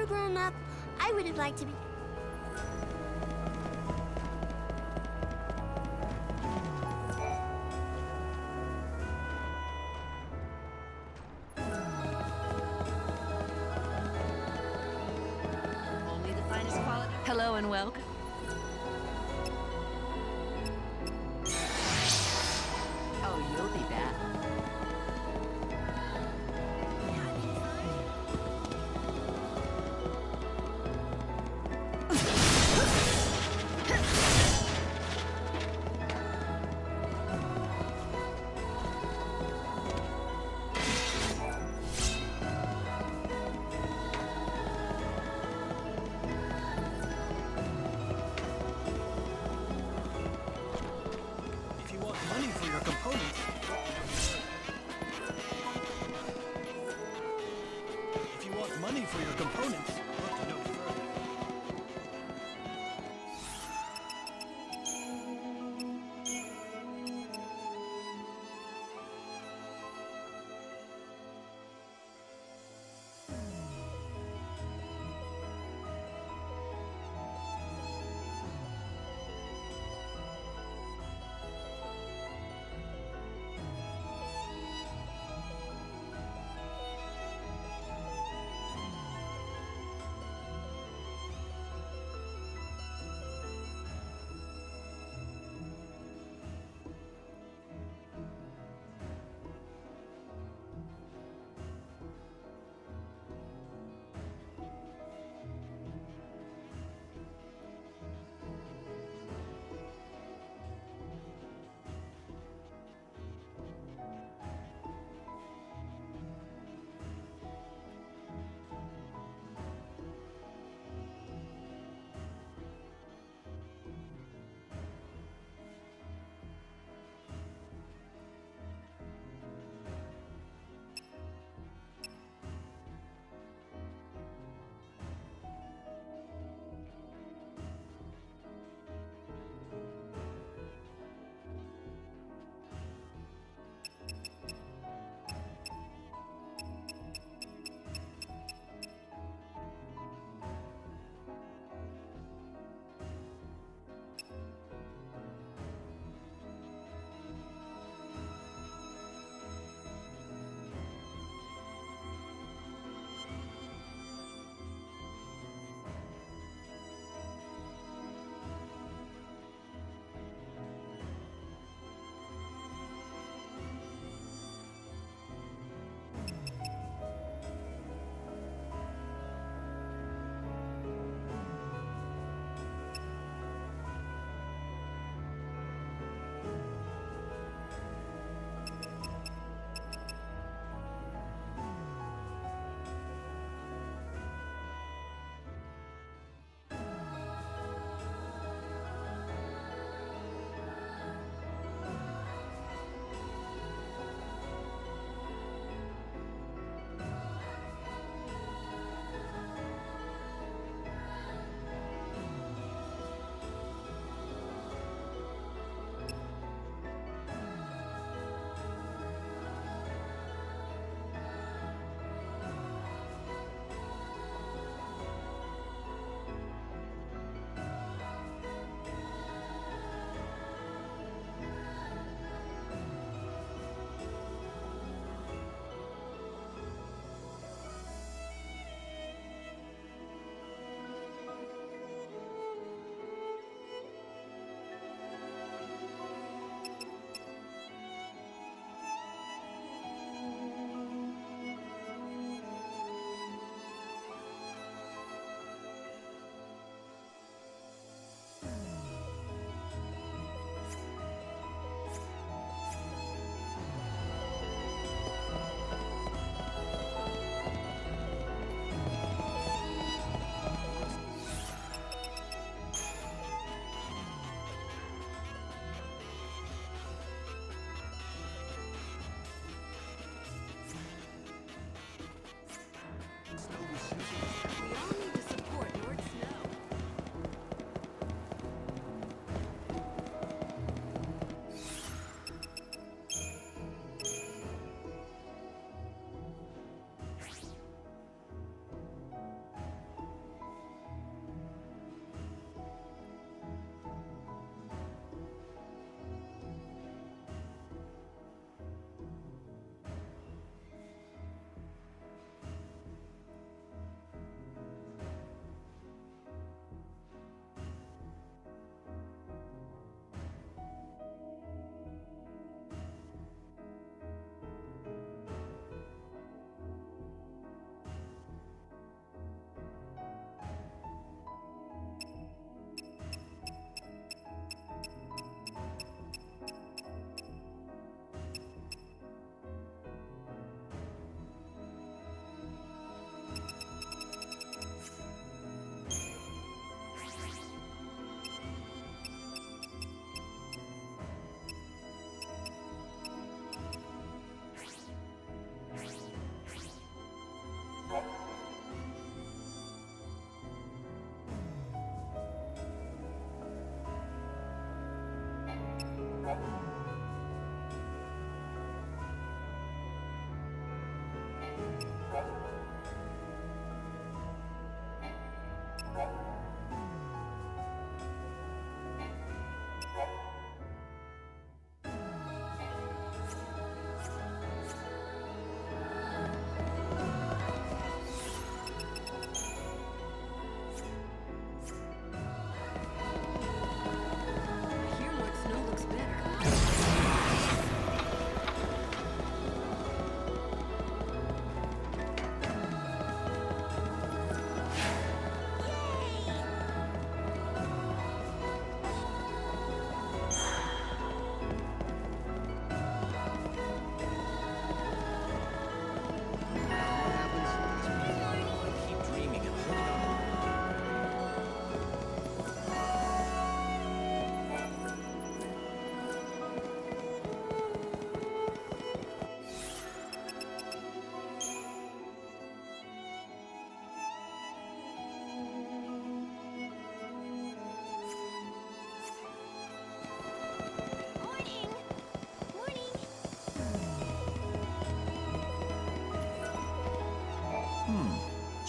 were grown up, I would have liked to be... Only the finest quality. Hello and welcome. Oh, you'll be back.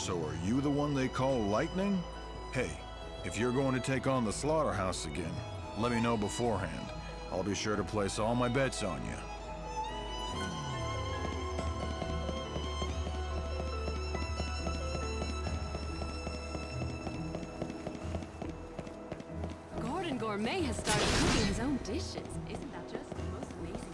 So are you the one they call Lightning? Hey, if you're going to take on the slaughterhouse again, let me know beforehand. I'll be sure to place all my bets on you. Gordon Gourmet has started cooking his own dishes. Isn't that just the most amazing?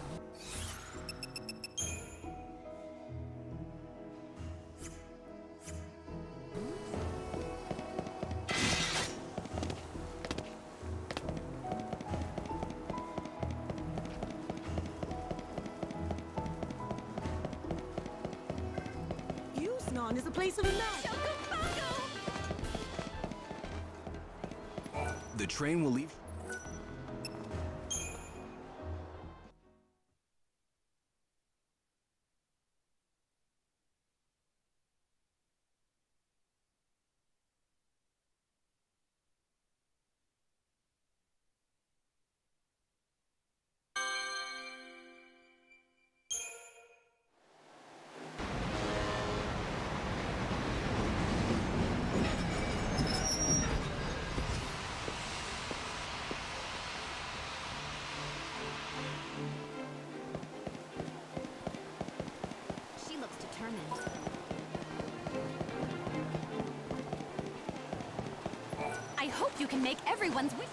XIII is a place of magic. The train will leave. She looks determined. I hope you can make everyone's wish.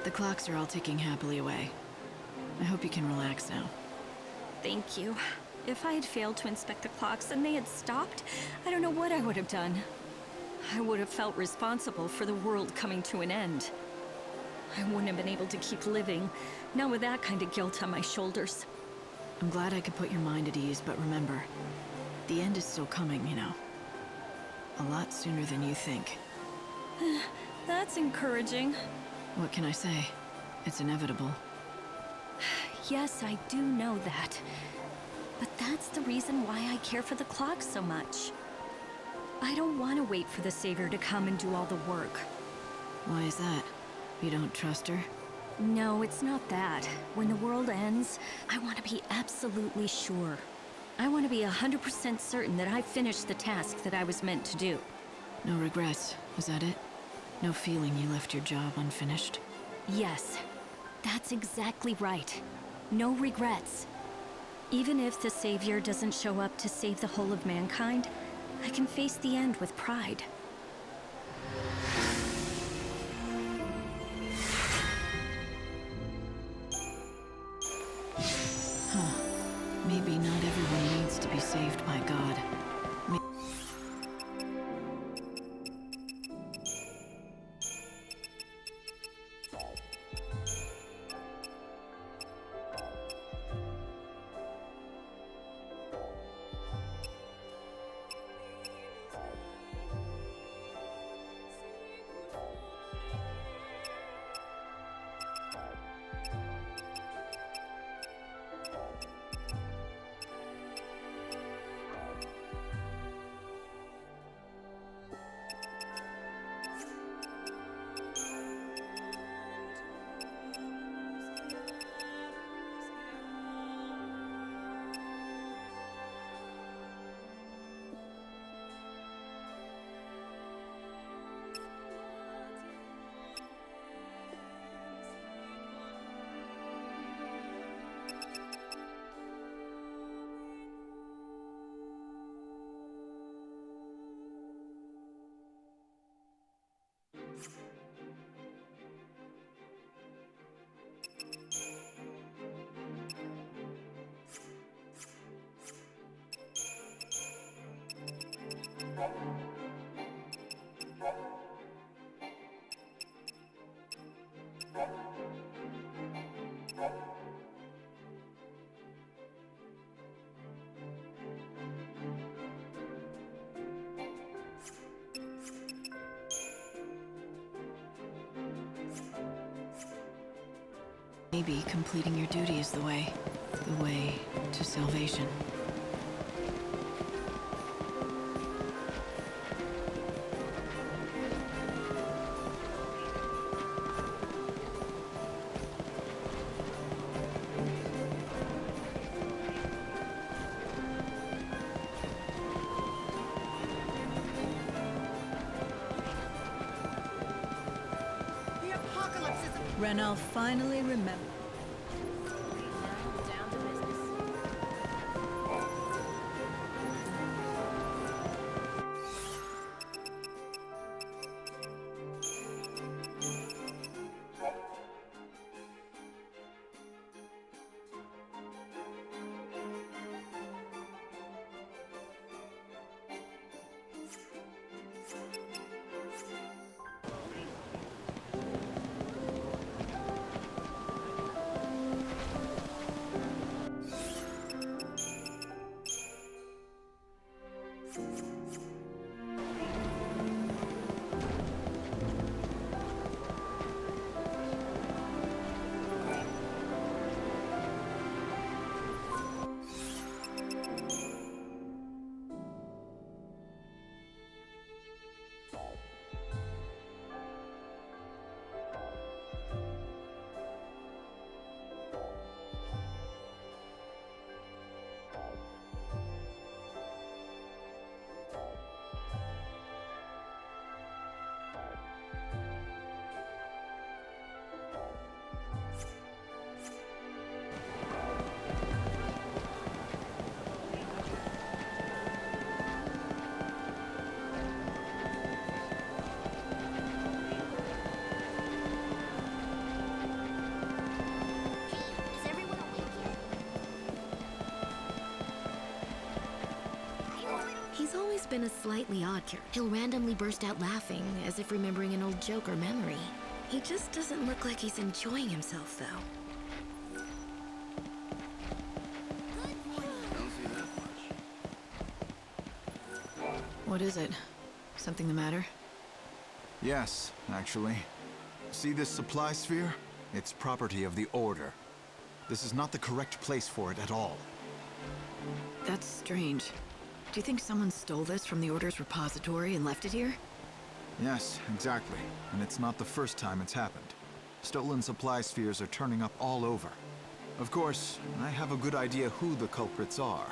The clocks are all ticking happily away. I hope you can relax now. Thank you. If I had failed to inspect the clocks and they had stopped, I don't know what I would have done. I would have felt responsible for the world coming to an end. I wouldn't have been able to keep living, not with that kind of guilt on my shoulders. I'm glad I could put your mind at ease, but remember, the end is still coming, you know. A lot sooner than you think. That's encouraging. What can I say? It's inevitable. Yes, I do know that. But that's the reason why I care for the clock so much. I don't want to wait for the Savior to come and do all the work. Why is that? You don't trust her? No, it's not that. When the world ends, I want to be absolutely sure. I want to be 100% certain that I finished the task that I was meant to do. No regrets, is that it? No feeling you left your job unfinished? Yes, that's exactly right. No regrets. Even if the Savior doesn't show up to save the whole of mankind, I can face the end with pride. Maybe not everyone needs to be saved by God. Maybe completing your duty is the way to salvation. Renal finally remembered. Down to business. Is everyone awake yet? He's always been a slightly odd character. He'll randomly burst out laughing, as if remembering an old joke or memory. He just doesn't look like he's enjoying himself, though. What is it? Something the matter? Yes, actually. See this supply sphere? It's property of the Order. This is not the correct place for it at all. That's strange. Do you think someone stole this from the Order's repository and left it here? Yes, exactly. And it's not the first time it's happened. Stolen supply spheres are turning up all over. Of course, I have a good idea who the culprits are.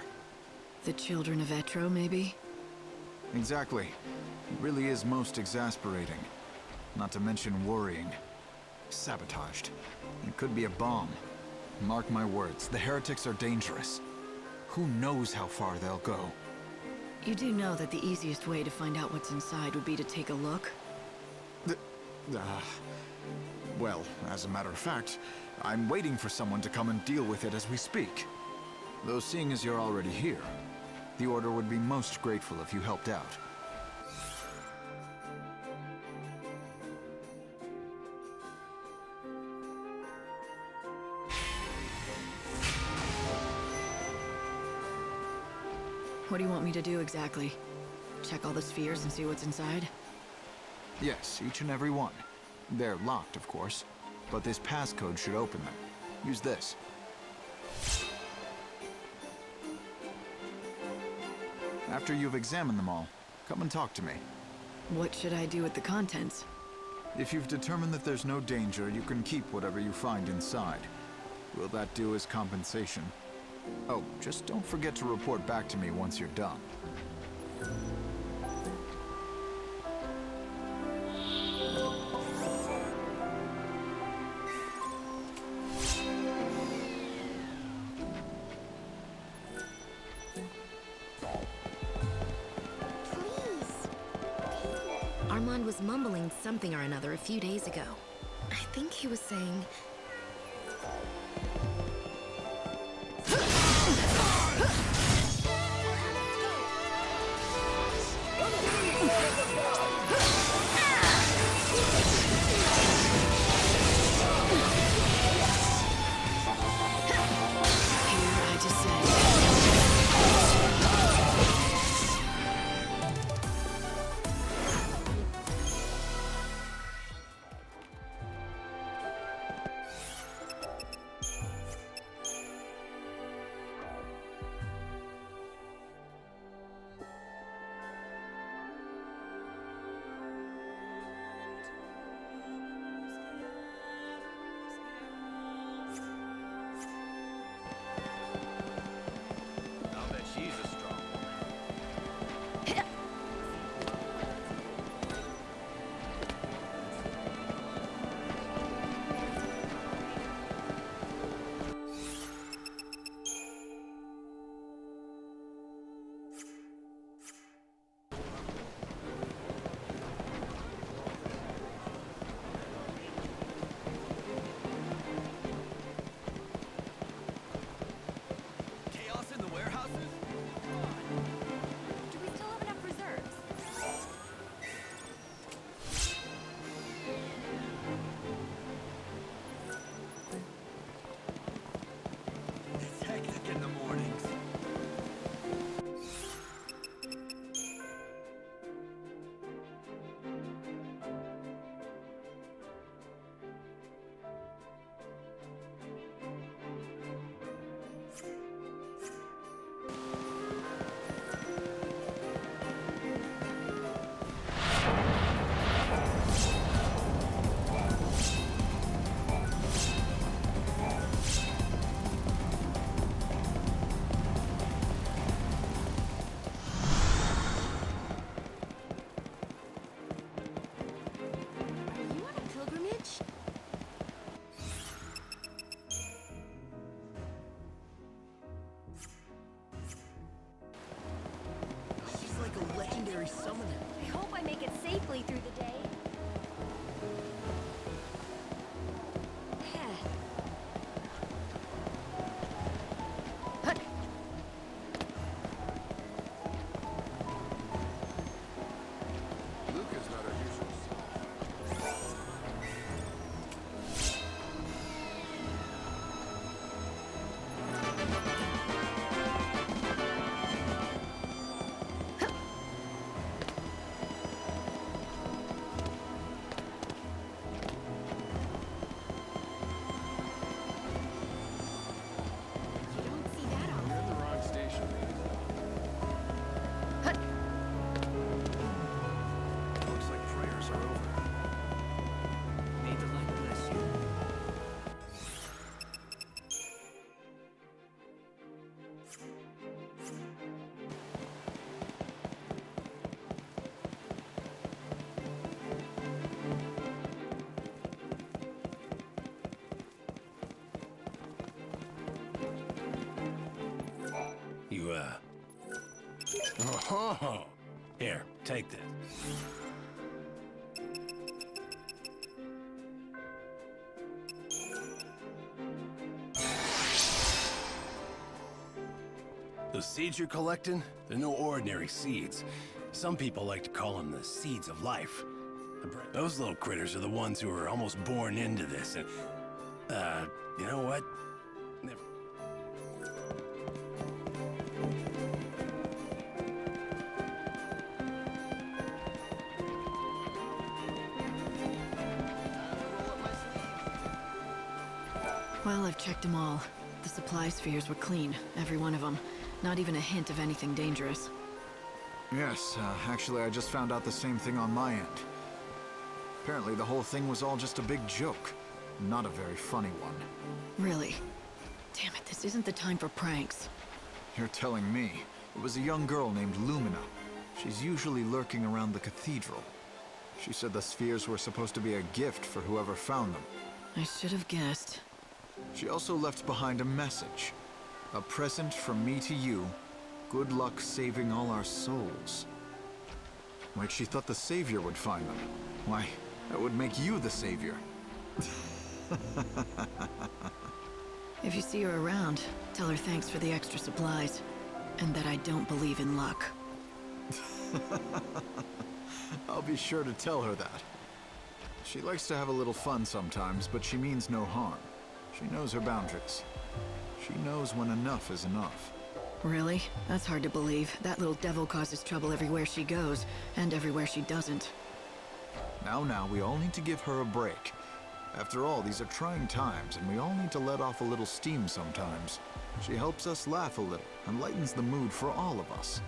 The children of Etro, maybe? Exactly. It really is most exasperating. Not to mention worrying. Sabotaged. It could be a bomb. Mark my words, the heretics are dangerous. Who knows how far they'll go? You do know that the easiest way to find out what's inside would be to take a look? Well, as a matter of fact, I'm waiting for someone to come and deal with it as we speak. Though seeing as you're already here, the Order would be most grateful if you helped out. What do you want me to do exactly? Check all the spheres and see what's inside? Yes, each and every one. They're locked, of course, but this passcode should open them. Use this. After you've examined them all, come and talk to me. What should I do with the contents? If you've determined that there's no danger, you can keep whatever you find inside. Will that do as compensation? Oh, just don't forget to report back to me once you're done. Please. Armand was mumbling something or another a few days ago. I think he was saying... Here, I just said. I'll bet she's a strong woman. Chaos in the warehouses? Do we still have enough reserves? It's hectic in the mornings. Are you on a pilgrimage? She's like a legendary summoner. I hope I make it safely through the day. Luca's not our usual. Oh, here, take this. The seeds you're collecting, they're no ordinary seeds. Some people like to call them the seeds of life. Those little critters are the ones who are almost born into this, and, you know what? Never. Well, I've checked them all. The supply spheres were clean, every one of them. Not even a hint of anything dangerous. Yes, actually I just found out the same thing on my end. Apparently the whole thing was all just a big joke. Not a very funny one. Really? Damn it, this isn't the time for pranks. You're telling me. It was a young girl named Lumina. She's usually lurking around the cathedral. She said the spheres were supposed to be a gift for whoever found them. I should have guessed. She also left behind a message. A present from me to you. Good luck saving all our souls. Like she thought the Savior would find them. Why, that would make you the Savior. If you see her around, tell her thanks for the extra supplies. And that I don't believe in luck. I'll be sure to tell her that. She likes to have a little fun sometimes, but she means no harm. She knows her boundaries. She knows when enough is enough. Really? That's hard to believe. That little devil causes trouble everywhere she goes, and everywhere she doesn't. Now, we all need to give her a break. After all, these are trying times, and we all need to let off a little steam sometimes. She helps us laugh a little, and lightens the mood for all of us.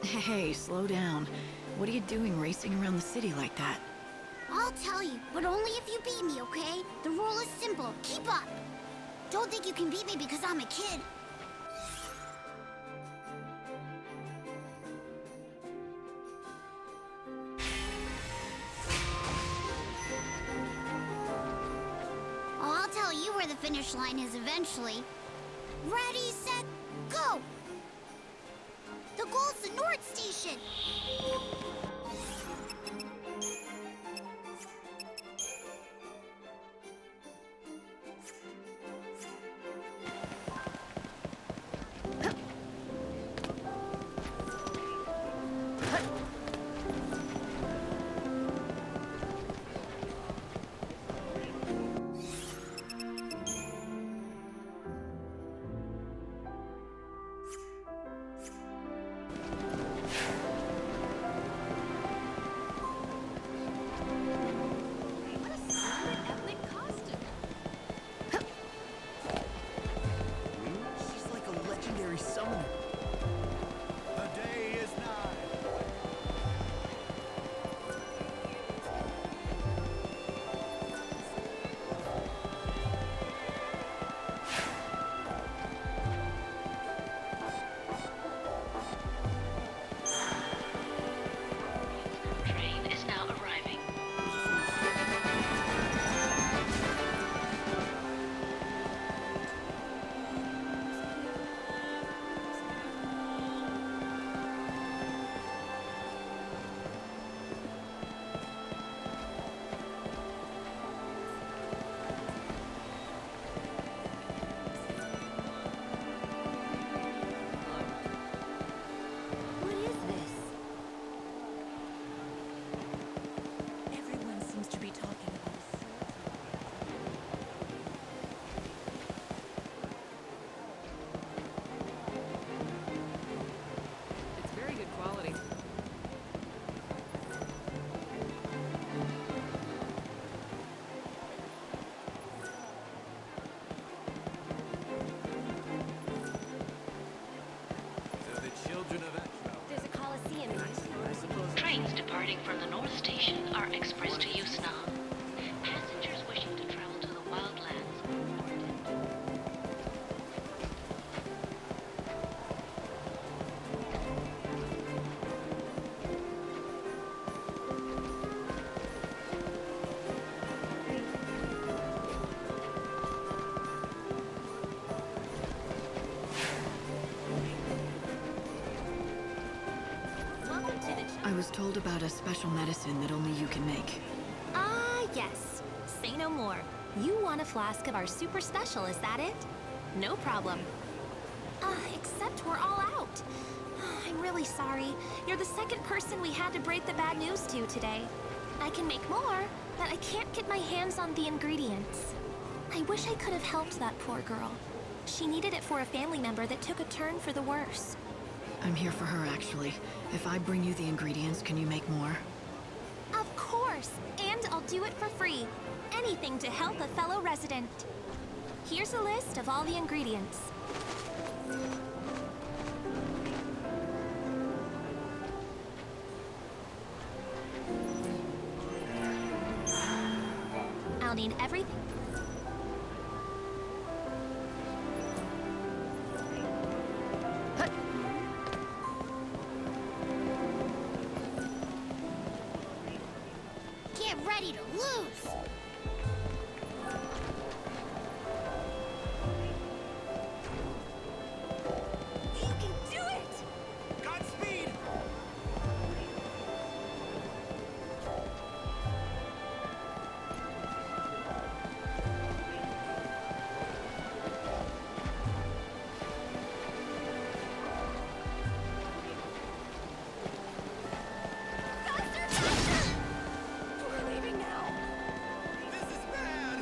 Hey, slow down. What are you doing racing around the city like that? I'll tell you, but only if you beat me, okay? The rule is simple. Keep up. Don't think you can beat me because I'm a kid. Oh, I'll tell you where the finish line is eventually. Ready, set, go! The goal's the North Station! She's like a legendary summoner. The day is nigh. There's a coliseum. Trains departing from the North Station are express to Yusna. Passengers wishing to travel to the wildlands. Welcome to the... I was told about a special medicine that only you can make. Ah, yes. Say no more. You want a flask of our super special, is that it? No problem. Except we're all out. I'm really sorry. You're the second person we had to break the bad news to today. I can make more, but I can't get my hands on the ingredients. I wish I could have helped that poor girl. She needed it for a family member that took a turn for the worse. I'm here for her, actually. If I bring you the ingredients, can you make more? Of course, and I'll do it for free. Anything to help a fellow resident. Here's a list of all the ingredients. I'll need everything. Get ready to lose! You can do it! Godspeed! Faster, faster! We're leaving now. This is bad!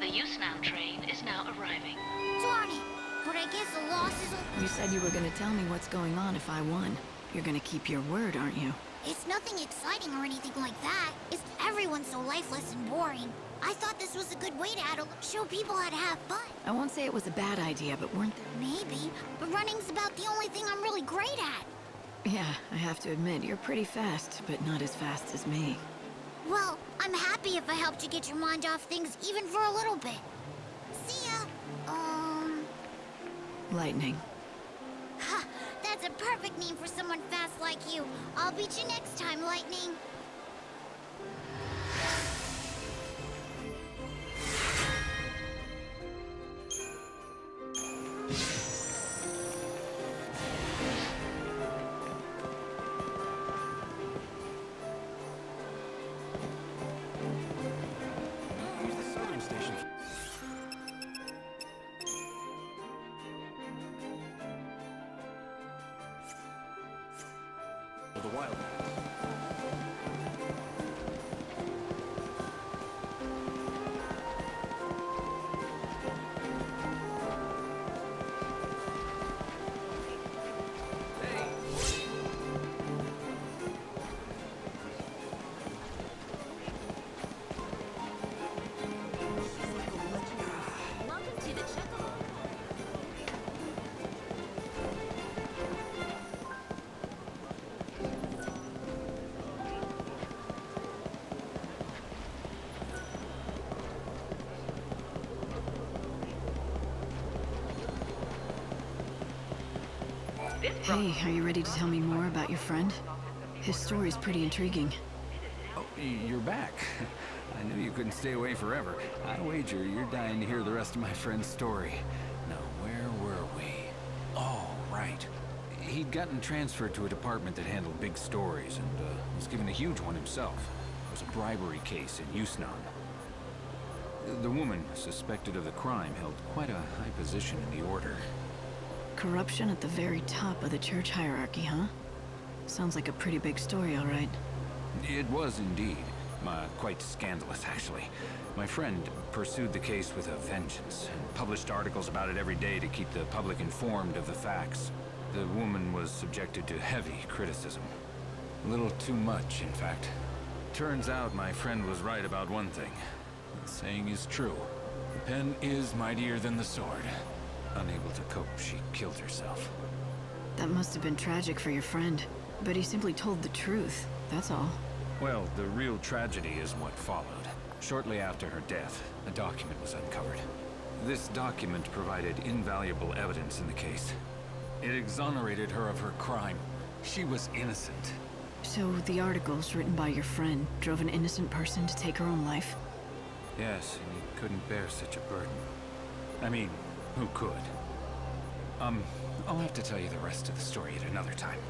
The Yusnan train is now arriving. Darn it! But I guess the loss is... You said you were gonna tell me what's going on if I won. You're gonna keep your word, aren't you? It's nothing exciting or anything like that. It's everyone's so lifeless and boring. I thought this was a good way to show people how to have fun. I won't say it was a bad idea, but weren't there... Maybe, but running's about the only thing I'm really great at. Yeah, I have to admit, you're pretty fast, but not as fast as me. Well, I'm happy if I helped you get your mind off things even for a little bit. See ya. Lightning. Ha, that's a perfect name for someone fast like you. I'll beat you next time, Lightning. Use the southern station. For the wildlands. Welcome to the jungle. Hey, are you ready to tell me more about your friend? His story's pretty intriguing. Oh, you're back. I knew you couldn't stay away forever. I wager you're dying to hear the rest of my friend's story. Now, where were we? Oh, right. He'd gotten transferred to a department that handled big stories and was given a huge one himself. It was a bribery case in Yusnan. The woman suspected of the crime held quite a high position in the order. Corruption at the very top of the church hierarchy, huh? Sounds like a pretty big story, all right. It was indeed. Quite scandalous, actually. My friend pursued the case with a vengeance, and published articles about it every day to keep the public informed of the facts. The woman was subjected to heavy criticism. A little too much, in fact. Turns out my friend was right about one thing. The saying is true. The pen is mightier than the sword. Unable to cope, she killed herself. That must have been tragic for your friend. But he simply told the truth, that's all. Well, the real tragedy is what followed. Shortly after her death, a document was uncovered. This document provided invaluable evidence in the case. It exonerated her of her crime. She was innocent. So the articles written by your friend drove an innocent person to take her own life? Yes, and he couldn't bear such a burden. I mean, who could? I'll have to tell you the rest of the story at another time.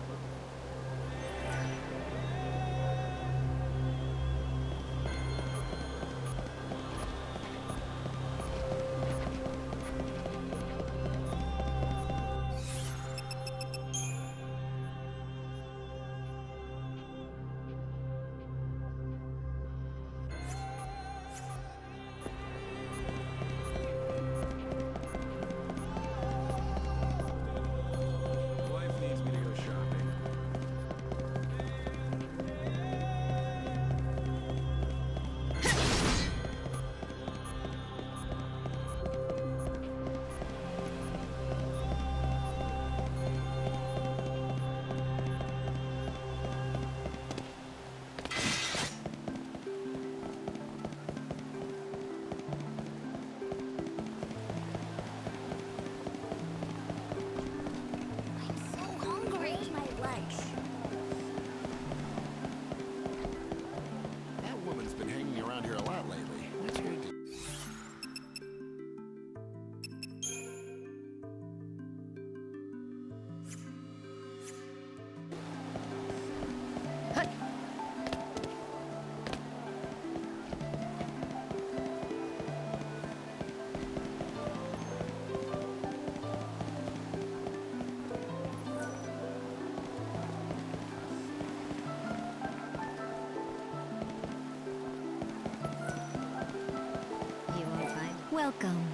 Welcome.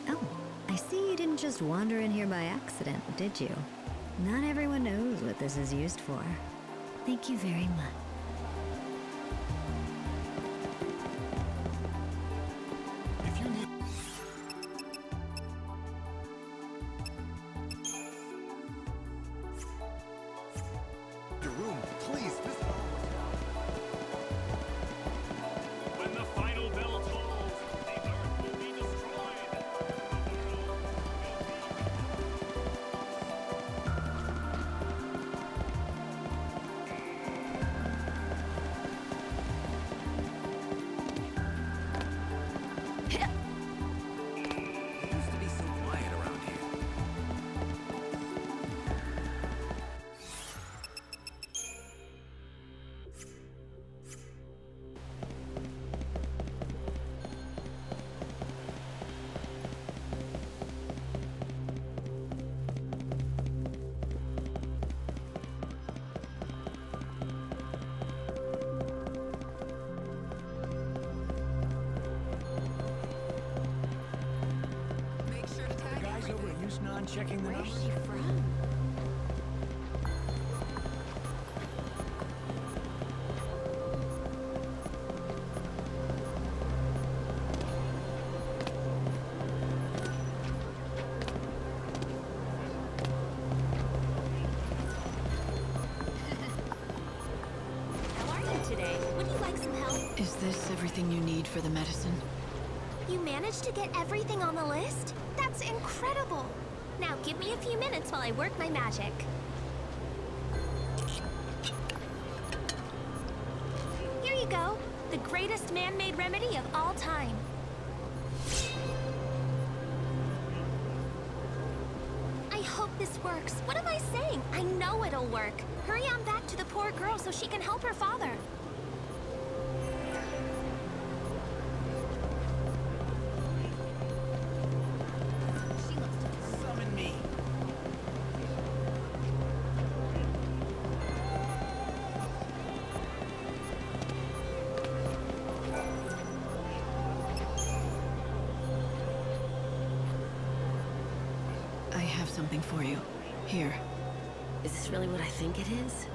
Oh, I see you didn't just wander in here by accident, did you? Not everyone knows what this is used for. Thank you very much. Checking the numbers. Where's she from? How are you today? Would you like some help? Is this everything you need for the medicine? You managed to get everything on the list? That's incredible! Now give me a few minutes while I work my magic. Here you go. The greatest man-made remedy of all time. I hope this works. What am I saying? I know it'll work. Hurry on back to the poor girl so she can help her father. something for you. Here. Is this really what I think it is?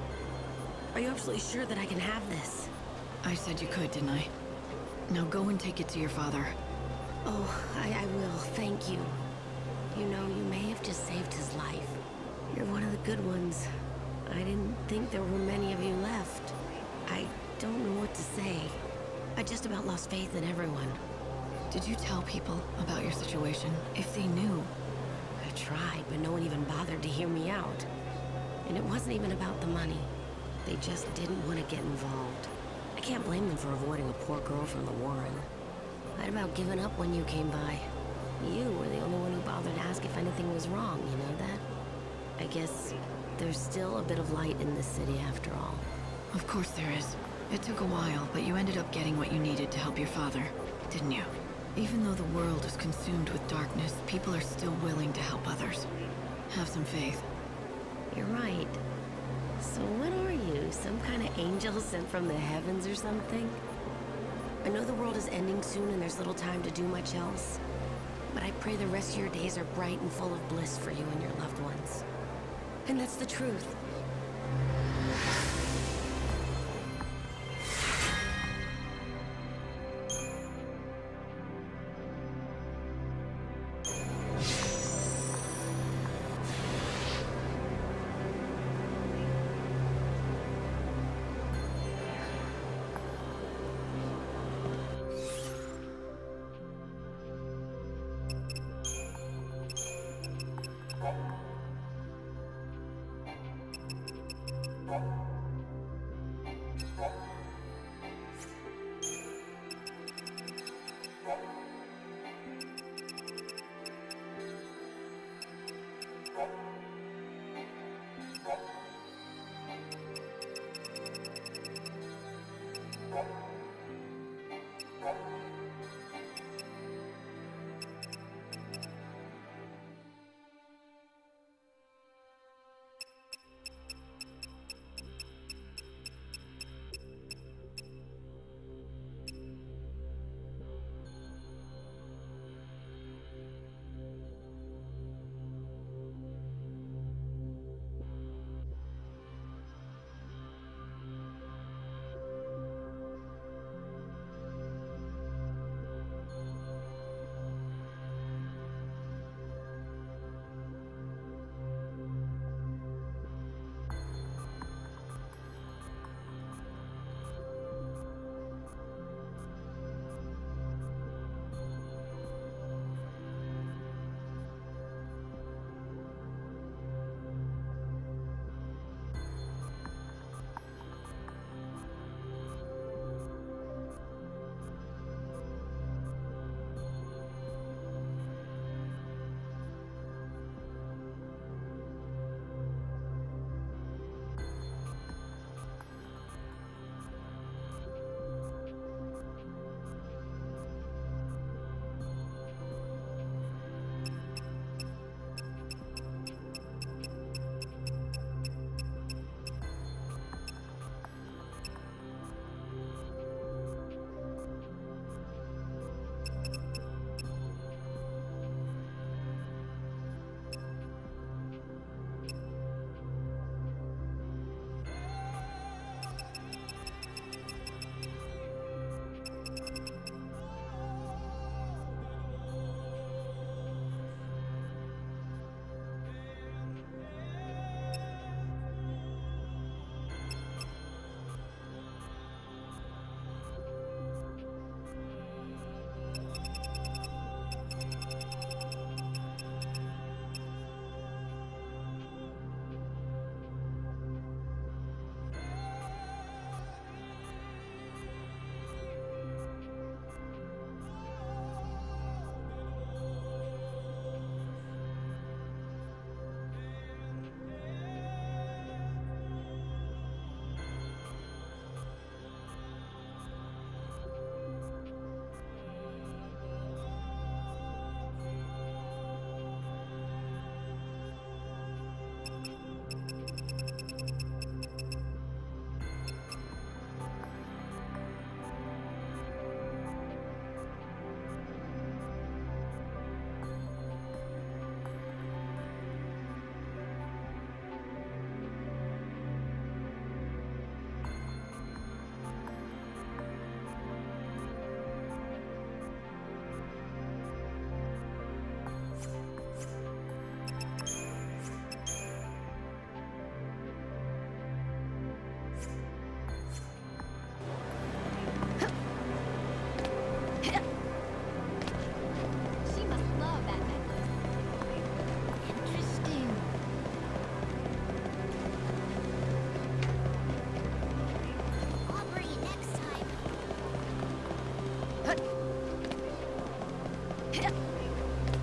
Are you absolutely sure that I can have this? I said you could, didn't I? Now go and take it to your father. Oh, I will. Thank you. You know, you may have just saved his life. You're one of the good ones. I didn't think there were many of you left. I don't know what to say. I just about lost faith in everyone. Did you tell people about your situation? If they knew? I tried, but no one even bothered to hear me out. And it wasn't even about the money. They just didn't want to get involved. I can't blame them for avoiding a poor girl from the Warren. I'd about given up when you came by. You were the only one who bothered to ask if anything was wrong, you know that? I guess there's still a bit of light in this city after all. Of course there is. It took a while, but you ended up getting what you needed to help your father, didn't you? Even though the world is consumed with darkness, people are still willing to help others. Have some faith. You're right. So what are you? Some kind of angel sent from the heavens or something? I know the world is ending soon and there's little time to do much else. But I pray the rest of your days are bright and full of bliss for you and your loved ones. And that's the truth.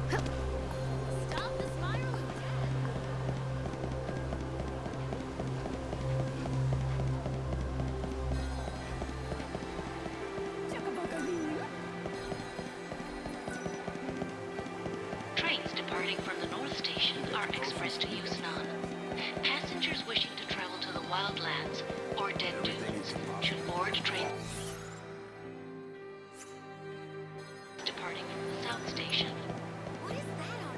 Stop the spiral of Trains departing from the North Station are express to Yusnan. Passengers wishing to travel to the Wildlands or Dead Dunes should board trains departing from the South Station. What is that on?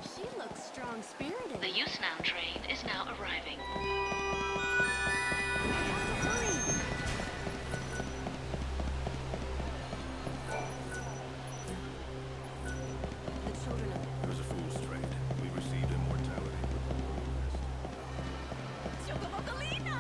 She looks strong-spirited. The Yusnan train is now arriving. The children of It was a fool's trade. We received immortality. Chocobocolina!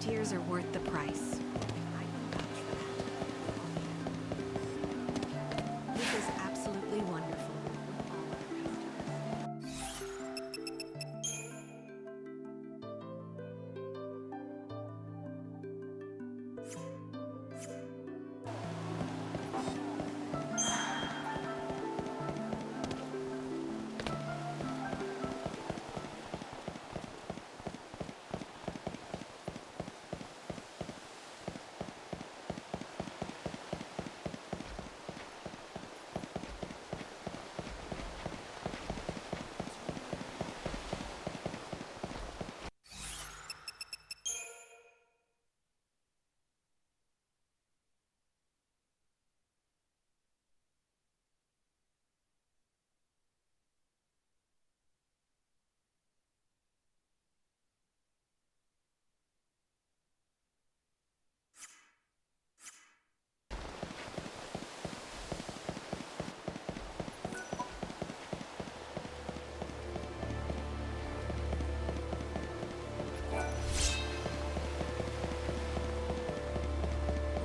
tears are worth the price. I can vouch for that. This is absolutely wonderful.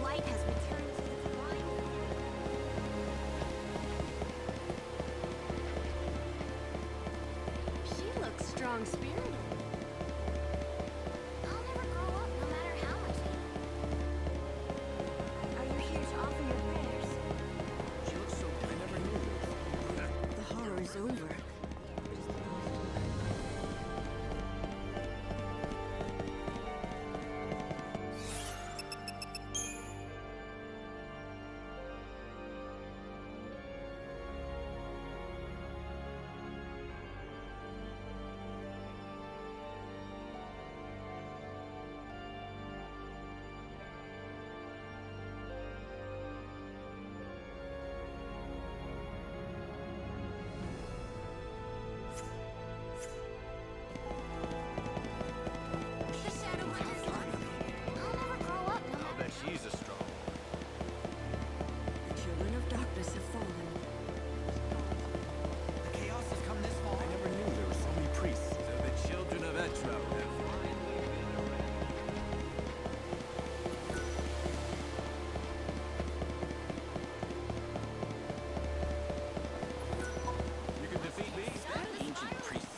Light has returned to the divine. She looks strong-spirited. I'll never grow up no matter how much Are you here to offer your prayers? She looks so... I never knew. The horror is over. The shadow hunters look. I'll never grow up no I'll matter. bet she's a strong The children of darkness have fallen. The chaos has come this far. I never knew there were so many priests. So the children of XIII have finally been arrested. You can defeat me? Ancient priests.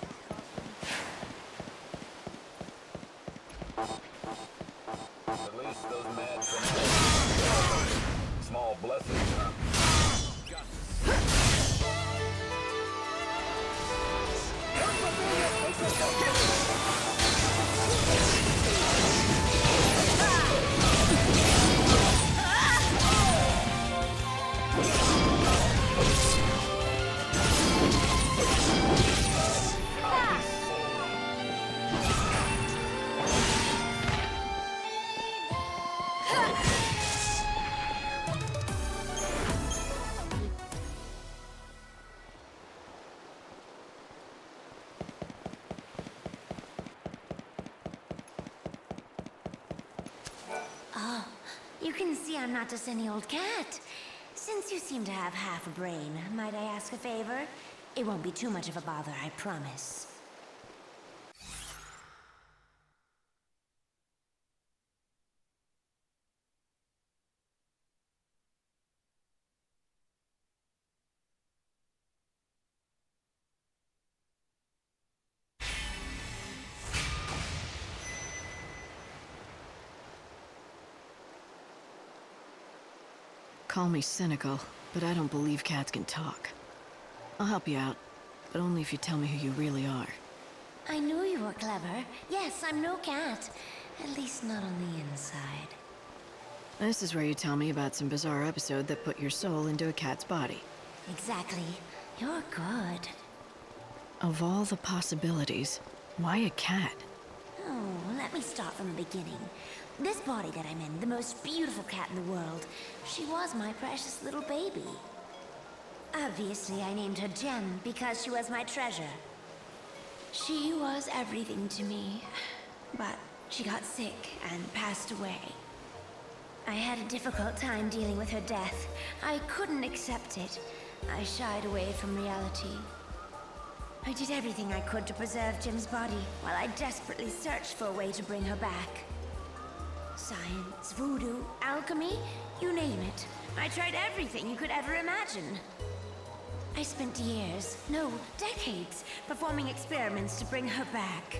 At least those mad fanatics. Small blessings, huh? You can see I'm not just any old cat. Since you seem to have half a brain, might I ask a favor? It won't be too much of a bother, I promise. Call me cynical, but I don't believe cats can talk. I'll help you out, but only if you tell me who you really are. I knew you were clever. Yes, I'm no cat. At least not on the inside. This is where you tell me about some bizarre episode that put your soul into a cat's body. Exactly. You're good. Of all the possibilities, why a cat? Oh, let me start from the beginning. This body that I'm in, the most beautiful cat in the world, she was my precious little baby. Obviously, I named her Gem because she was my treasure. She was everything to me, but she got sick and passed away. I had a difficult time dealing with her death. I couldn't accept it. I shied away from reality. I did everything I could to preserve Jim's body, while I desperately searched for a way to bring her back. Science, voodoo, alchemy, you name it. I tried everything you could ever imagine. I spent years, no, decades, performing experiments to bring her back.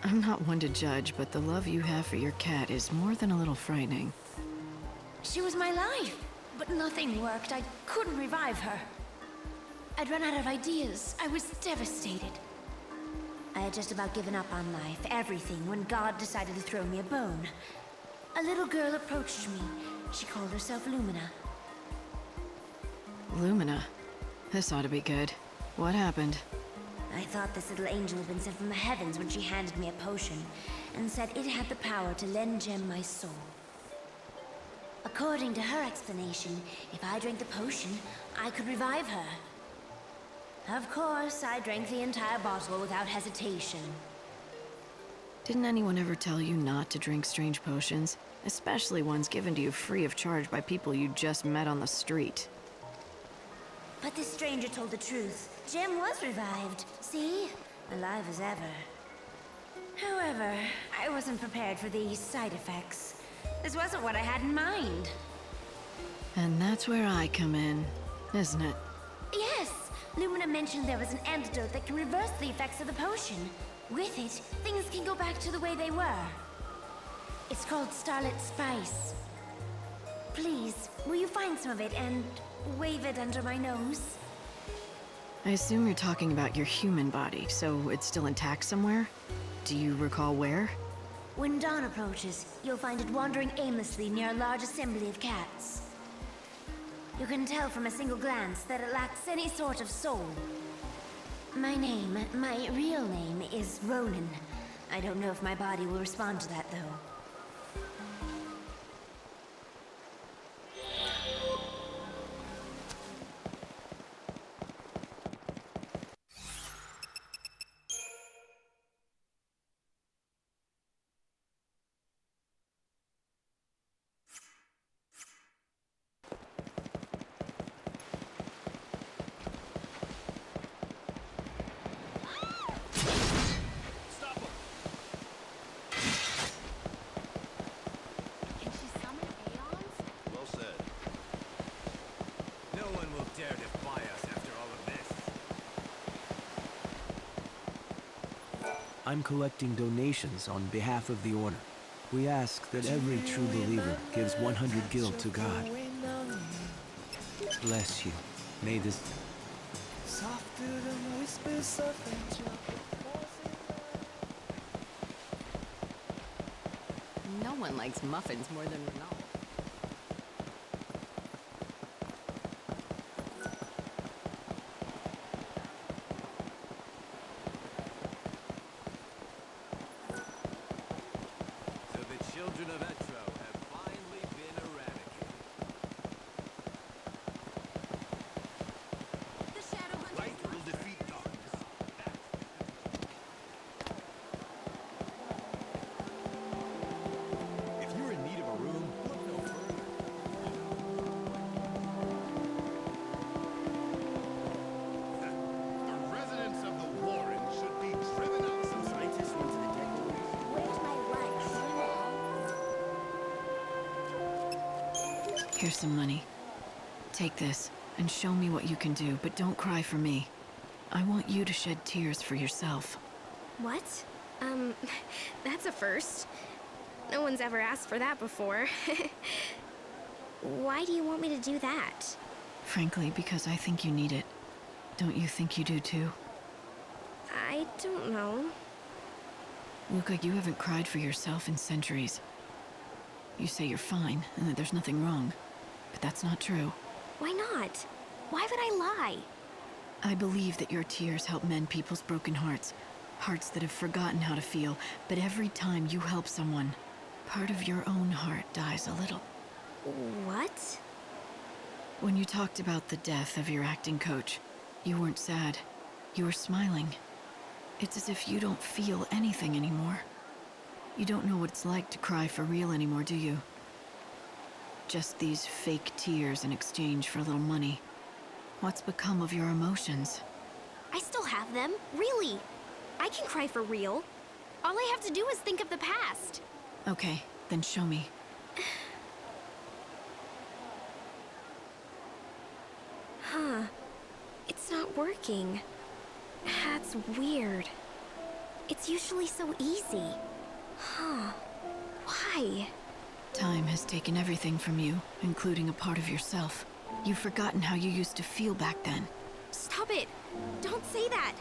I'm not one to judge, but the love you have for your cat is more than a little frightening. She was my life, but nothing worked. I couldn't revive her. I'd run out of ideas. I was devastated. I had just about given up on life, everything, when God decided to throw me a bone. A little girl approached me. She called herself Lumina. Lumina? This ought to be good. What happened? I thought this little angel had been sent from the heavens when she handed me a potion and said it had the power to lend Jem my soul. According to her explanation, if I drank the potion, I could revive her. Of course, I drank the entire bottle without hesitation. Didn't anyone ever tell you not to drink strange potions? Especially ones given to you free of charge by people you just met on the street. But this stranger told the truth. Jem was revived. See? Alive as ever. However, I wasn't prepared for these side effects. This wasn't what I had in mind. And that's where I come in, isn't it? Yes! Lumina mentioned there was an antidote that can reverse the effects of the potion. With it, things can go back to the way they were. It's called Starlit Spice. Please, will you find some of it and wave it under my nose? I assume you're talking about your human body, so it's still intact somewhere? Do you recall where? When dawn approaches, you'll find it wandering aimlessly near a large assembly of cats. You can tell from a single glance that it lacks any sort of soul. My real name is Ronan. I don't know if my body will respond to that, though. I'm collecting donations on behalf of the Order. We ask that every true believer gives 100 gil to God. Bless you. May this... No one likes muffins more than Renault. Here's some money. Take this, and show me what you can do, but don't cry for me. I want you to shed tears for yourself. What? That's a first. No one's ever asked for that before. Why do you want me to do that? Frankly, because I think you need it. Don't you think you do too? I don't know. Look like you haven't cried for yourself in centuries. You say you're fine, and that there's nothing wrong. But that's not true. Why not? Why would I lie? I believe that your tears help mend people's broken hearts. Hearts that have forgotten how to feel. But every time you help someone, part of your own heart dies a little. What? When you talked about the death of your acting coach, you weren't sad. You were smiling. It's as if you don't feel anything anymore. You don't know what it's like to cry for real anymore, do you? Just these fake tears in exchange for a little money. What's become of your emotions? I still have them, really. I can cry for real. All I have to do is think of the past. Okay, Then show me. Huh. It's not working. That's weird. It's usually so easy. Huh. Why? Time has taken everything from you, including a part of yourself. You've forgotten how you used to feel back then. Stop it! Don't say that!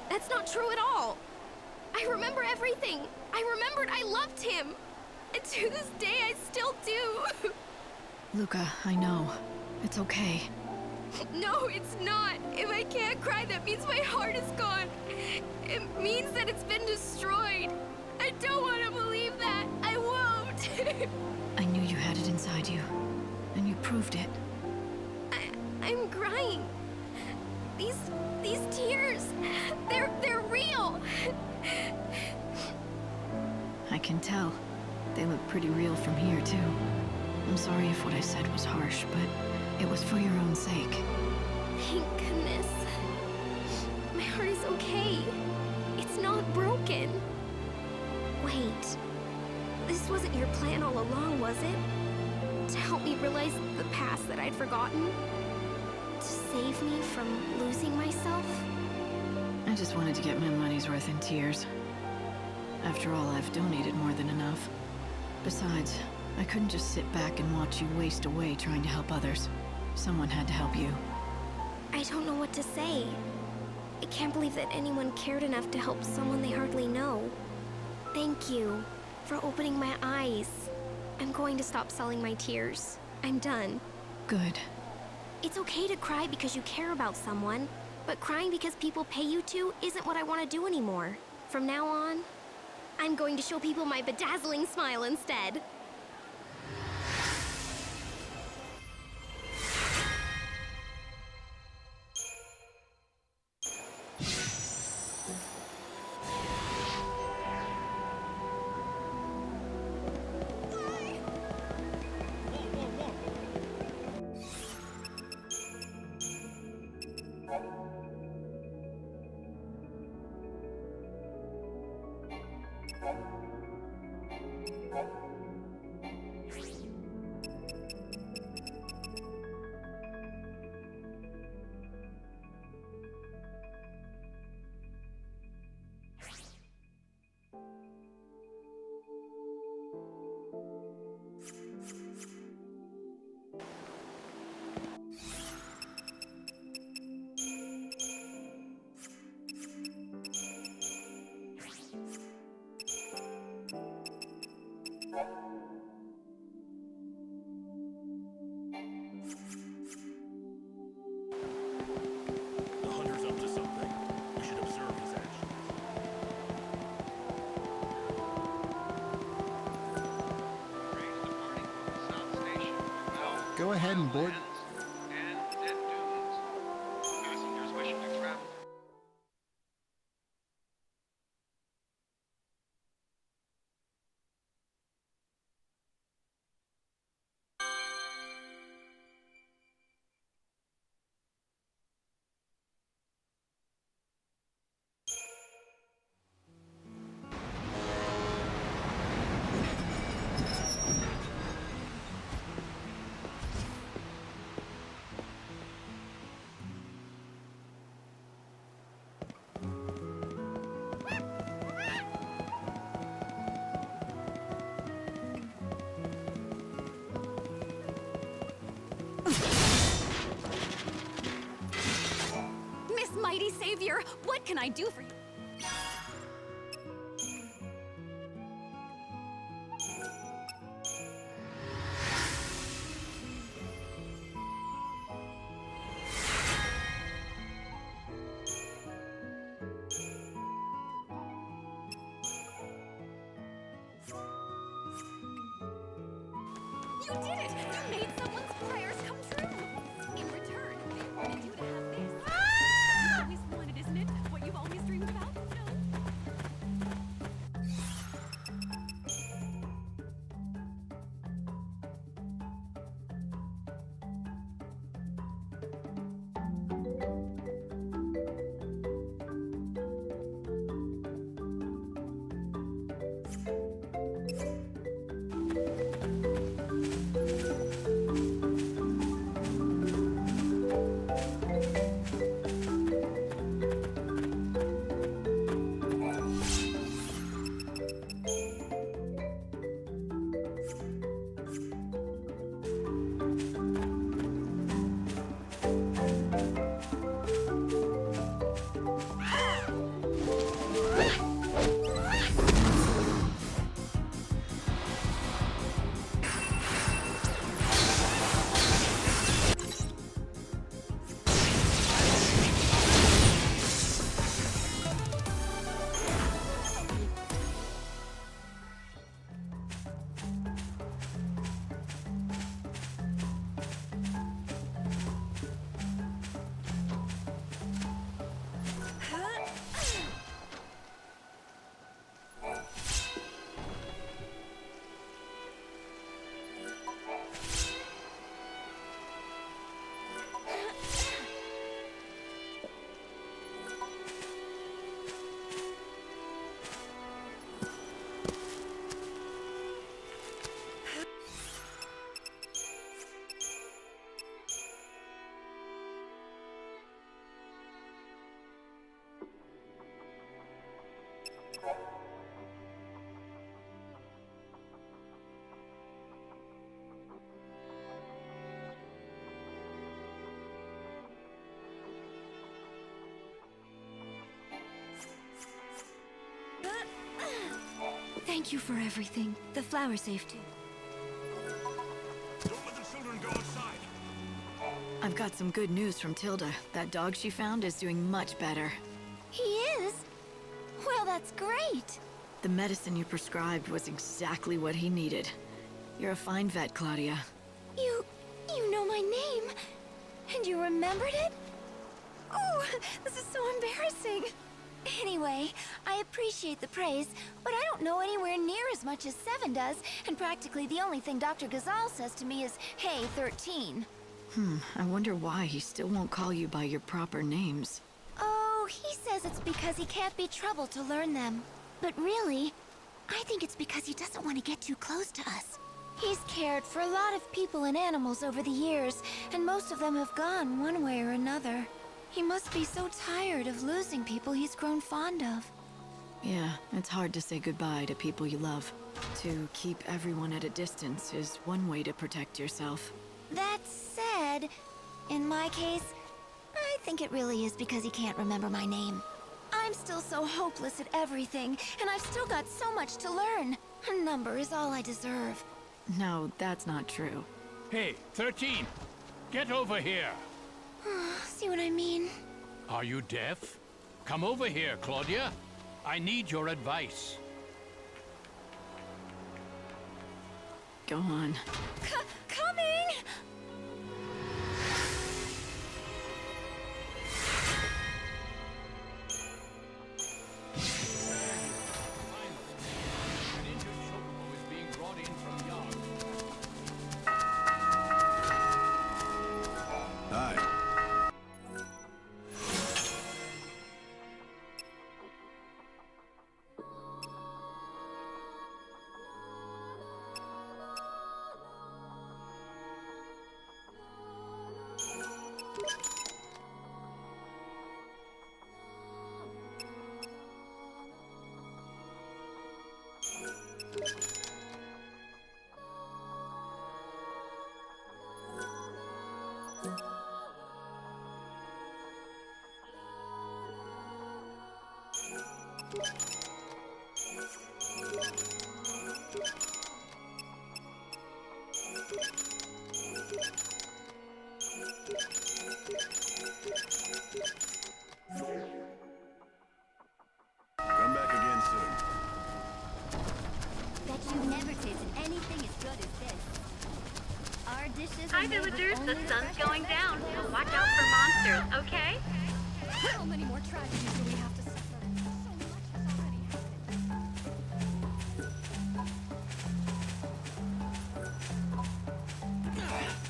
That's not true at all! I remember everything! I remembered I loved him! And to this day, I still do! Luca, I know. It's okay. No, it's not! If I can't cry, that means my heart is gone! It means that it's been destroyed! I don't want to believe that! I won't! I knew you had it inside you, and you proved it. I'm crying. These tears, they're real. I can tell. They look pretty real from here, too. I'm sorry if what I said was harsh, but it was for your own sake. Thank goodness. My heart is okay. It's not broken. Wait. This wasn't your plan all along, was it? To help me realize the past that I'd forgotten? To save me from losing myself? I just wanted to get my money's worth in tears. After all, I've donated more than enough. Besides, I couldn't just sit back and watch you waste away trying to help others. Someone had to help you. I don't know what to say. I can't believe that anyone cared enough to help someone they hardly know. Thank you for opening my eyes. I'm going to stop selling my tears. I'm done. Good. It's okay to cry because you care about someone, but crying because people pay you to isn't what I want to do anymore. From now on, I'm going to show people my bedazzling smile instead. The hunter's up to something. We should observe his actions. Go ahead and board. Passengers wishing to travel. Miss Mighty Savior, what can I do for you? You did it! You made someone's prayers come true! In return, they wanted you to have this. You always wanted, isn't it? What you've always dreamed about? No? Thank you for everything. The flower's safe too. Don't let the children go outside. I've got some good news from Tilda. That dog she found is doing much better. He is? Well, that's great. The medicine you prescribed was exactly what he needed. You're a fine vet, Claudia. You know my name? And you remembered it? Oh, this is so embarrassing. Anyway, I appreciate the praise, but I don't know anywhere near as much as XIII does, and practically the only thing Dr. Ghazal says to me is, hey, 13. I wonder why he still won't call you by your proper names. Oh, he says it's because he can't be troubled to learn them. But really, I think it's because he doesn't want to get too close to us. He's cared for a lot of people and animals over the years, and most of them have gone one way or another. He must be so tired of losing people he's grown fond of. Yeah, it's hard to say goodbye to people you love. To keep everyone at a distance is one way to protect yourself. That said, in my case, I think it really is because he can't remember my name. I'm still so hopeless at everything, and I've still got so much to learn. A number is all I deserve. No, that's not true. Hey, 13! Get over here! See what I mean? Are you deaf? Come over here, Claudia. I need your advice. Go on. Coming! Come back again soon. Bet you've never tasted anything as good as this. Our dishes Hi, are made with villagers. only The the sun's freshest going down, vegetables. so watch out for monsters, okay? How many more tragedies do we have to suffer? So much has already happened.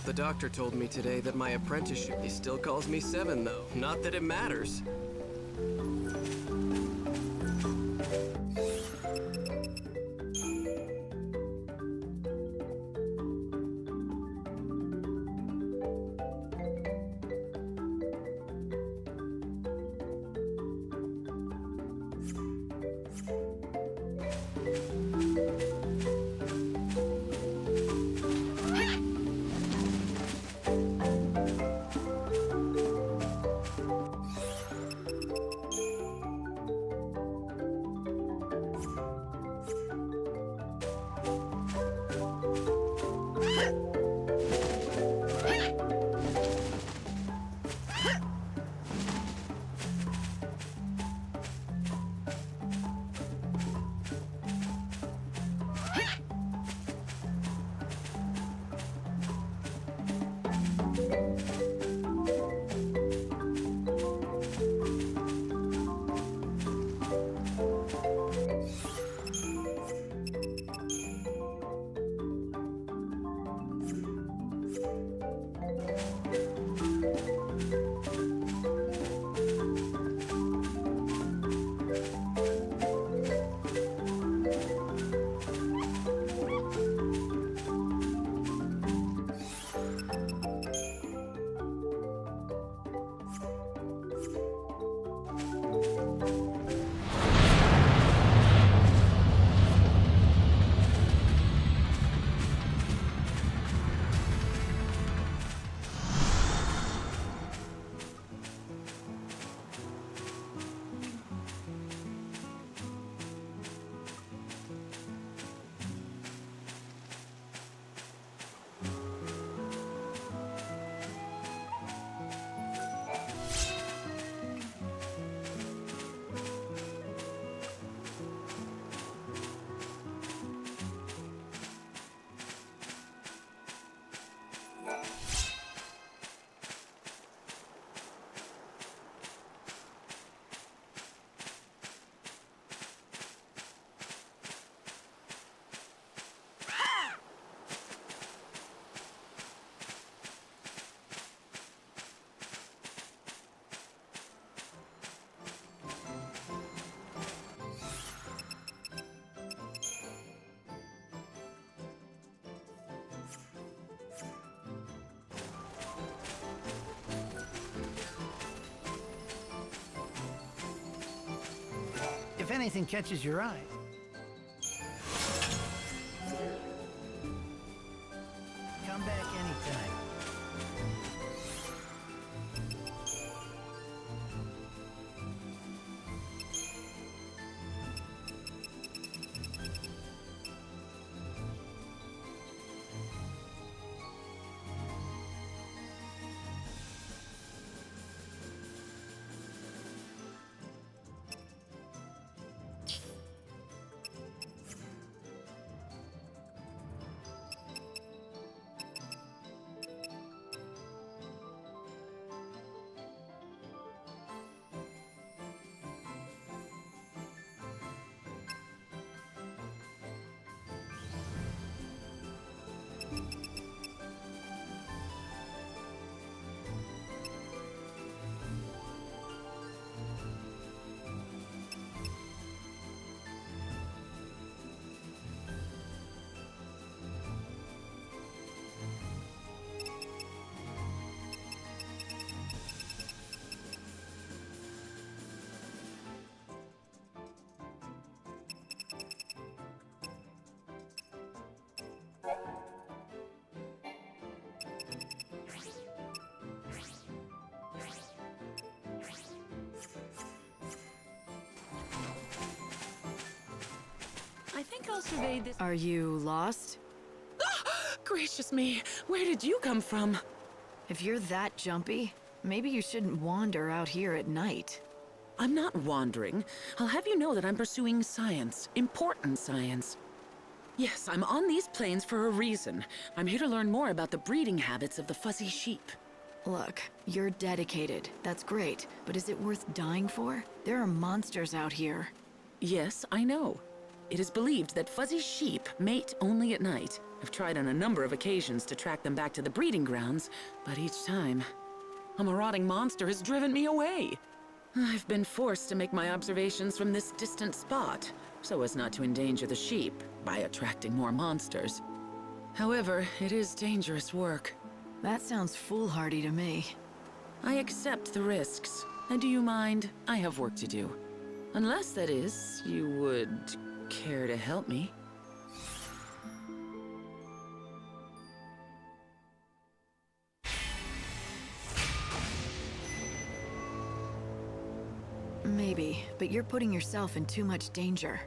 The doctor told me today that my apprenticeship, he still calls me XIII though. Not that it matters. anything catches your eye. Come back anytime. I think I'll survey this. Are you lost? Gracious me, where did you come from? If you're that jumpy, maybe you shouldn't wander out here at night. I'm not wandering. I'll have you know that I'm pursuing science. Important science. Yes, I'm on these plains for a reason. I'm here to learn more about the breeding habits of the fuzzy sheep. Look, you're dedicated. That's great. But is it worth dying for? There are monsters out here. Yes, I know. It is believed that fuzzy sheep mate only at night. I've tried on a number of occasions to track them back to the breeding grounds, but each time, a marauding monster has driven me away. I've been forced to make my observations from this distant spot, so as not to endanger the sheep by attracting more monsters. However, it is dangerous work. That sounds foolhardy to me. I accept the risks. And do you mind? I have work to do. Unless, that is, you would care to help me. Maybe, but you're putting yourself in too much danger.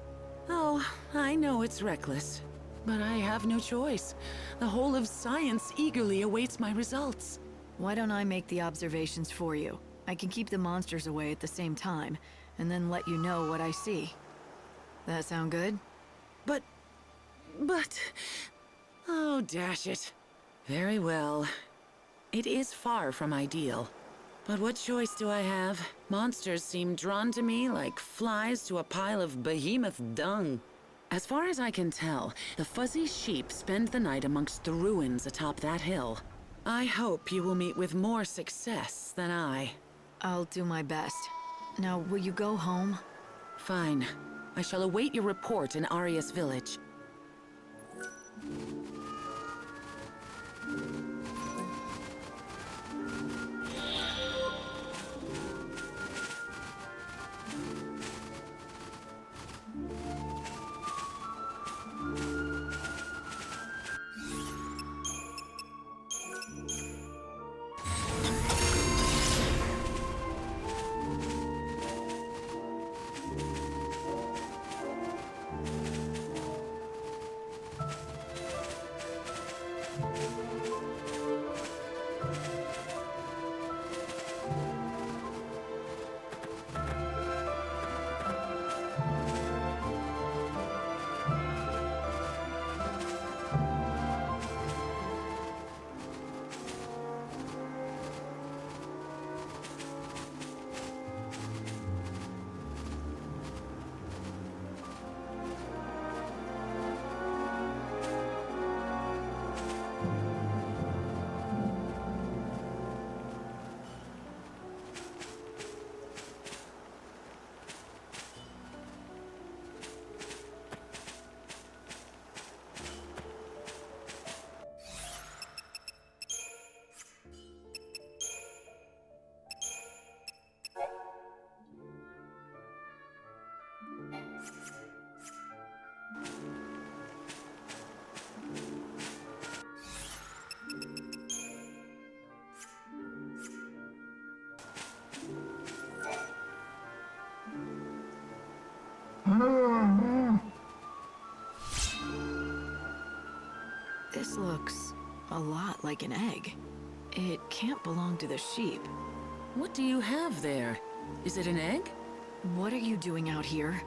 Oh, I know it's reckless, but I have no choice. The whole of science eagerly awaits my results. Why don't I make the observations for you? I can keep the monsters away at the same time, and then let you know what I see. That sound good? But... Oh, dash it. Very well. It is far from ideal. But what choice do I have? Monsters seem drawn to me like flies to a pile of behemoth dung. As far as I can tell, the fuzzy sheep spend the night amongst the ruins atop that hill. I hope you will meet with more success than I. I'll do my best. Now, will you go home? Fine. I shall await your report in Arius Village. This looks a lot like an egg. It can't belong to the sheep. What do you have there? Is it an egg? What are you doing out here?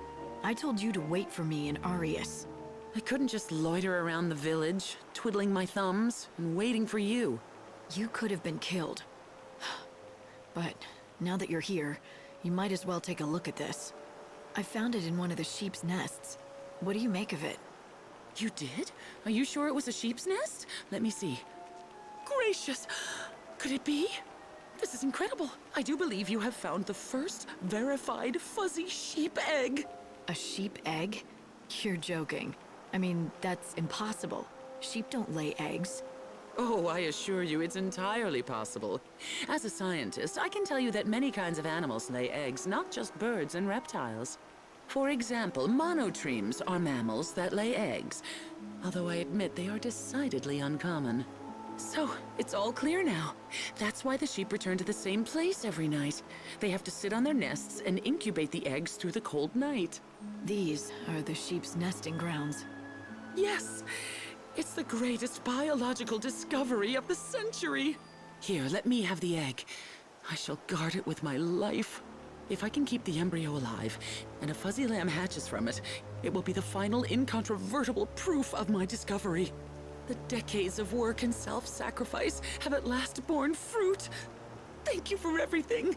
I told you to wait for me in Arius. I couldn't just loiter around the village, twiddling my thumbs and waiting for you. You could have been killed. But now that you're here, you might as well take a look at this. I found it in one of the sheep's nests. What do you make of it? You did? Are you sure it was a sheep's nest? Let me see. Gracious! Could it be? This is incredible. I do believe you have found the first verified fuzzy sheep egg. A sheep egg? You're joking. I mean, that's impossible. Sheep don't lay eggs. Oh, I assure you it's entirely possible. As a scientist, I can tell you that many kinds of animals lay eggs, not just birds and reptiles. For example, monotremes are mammals that lay eggs, although I admit they are decidedly uncommon. So, it's all clear now. That's why the sheep return to the same place every night. They have to sit on their nests and incubate the eggs through the cold night. These are the sheep's nesting grounds. Yes! It's the greatest biological discovery of the century! Here, let me have the egg. I shall guard it with my life. If I can keep the embryo alive, and a fuzzy lamb hatches from it, it will be the final incontrovertible proof of my discovery. The decades of work and self-sacrifice have at last borne fruit. Thank you for everything.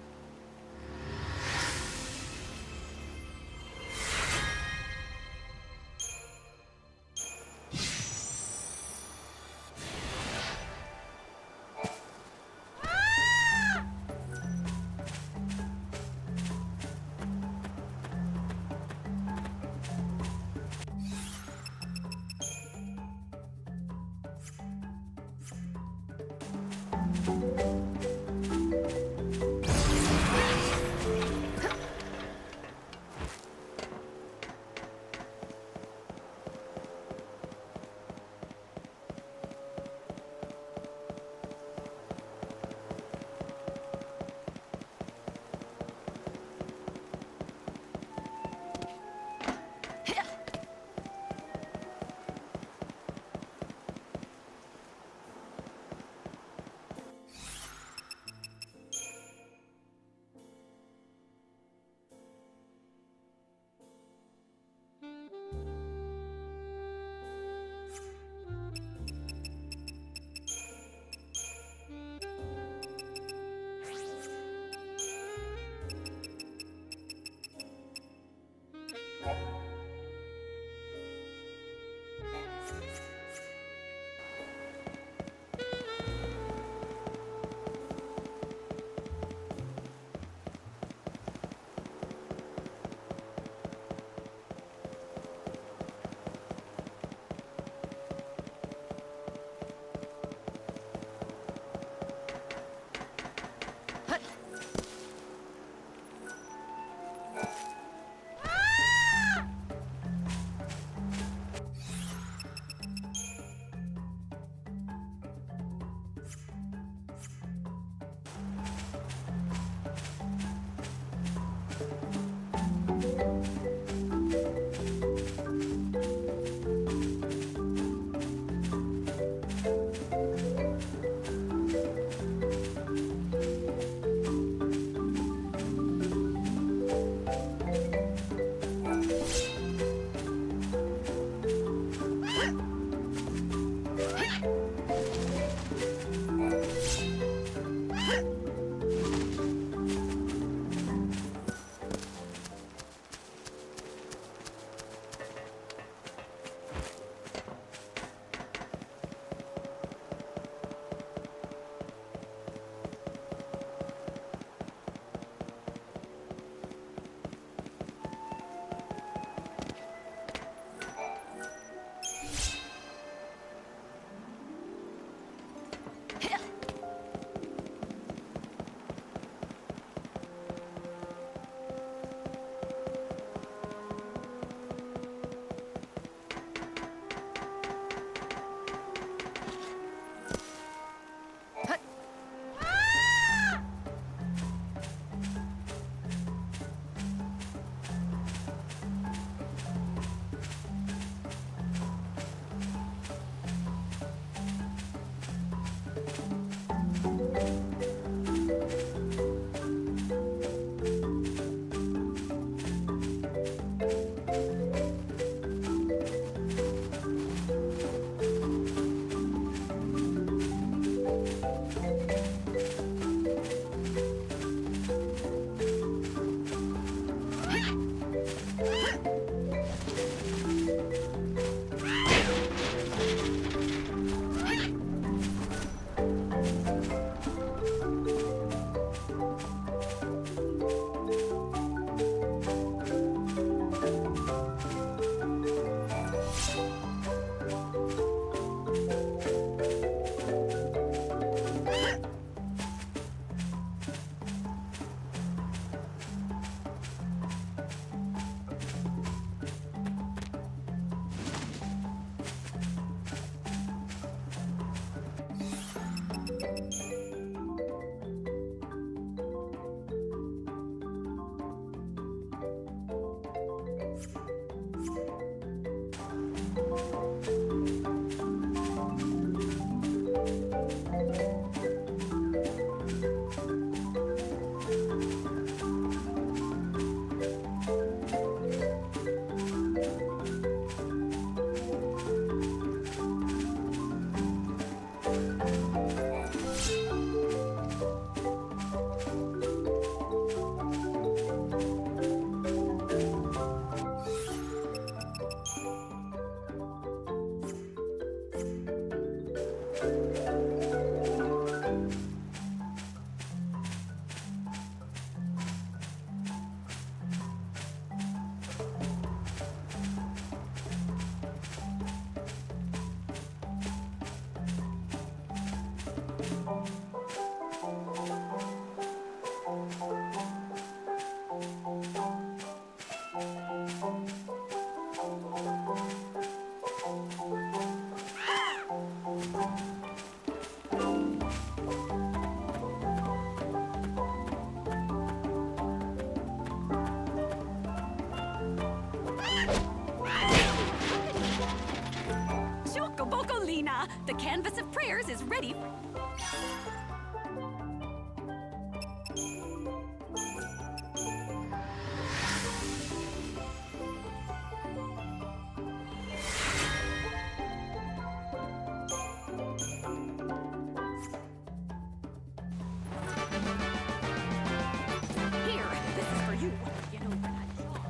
Jaina! The canvas of prayers is ready. Here, this is for you. Get over that jaw.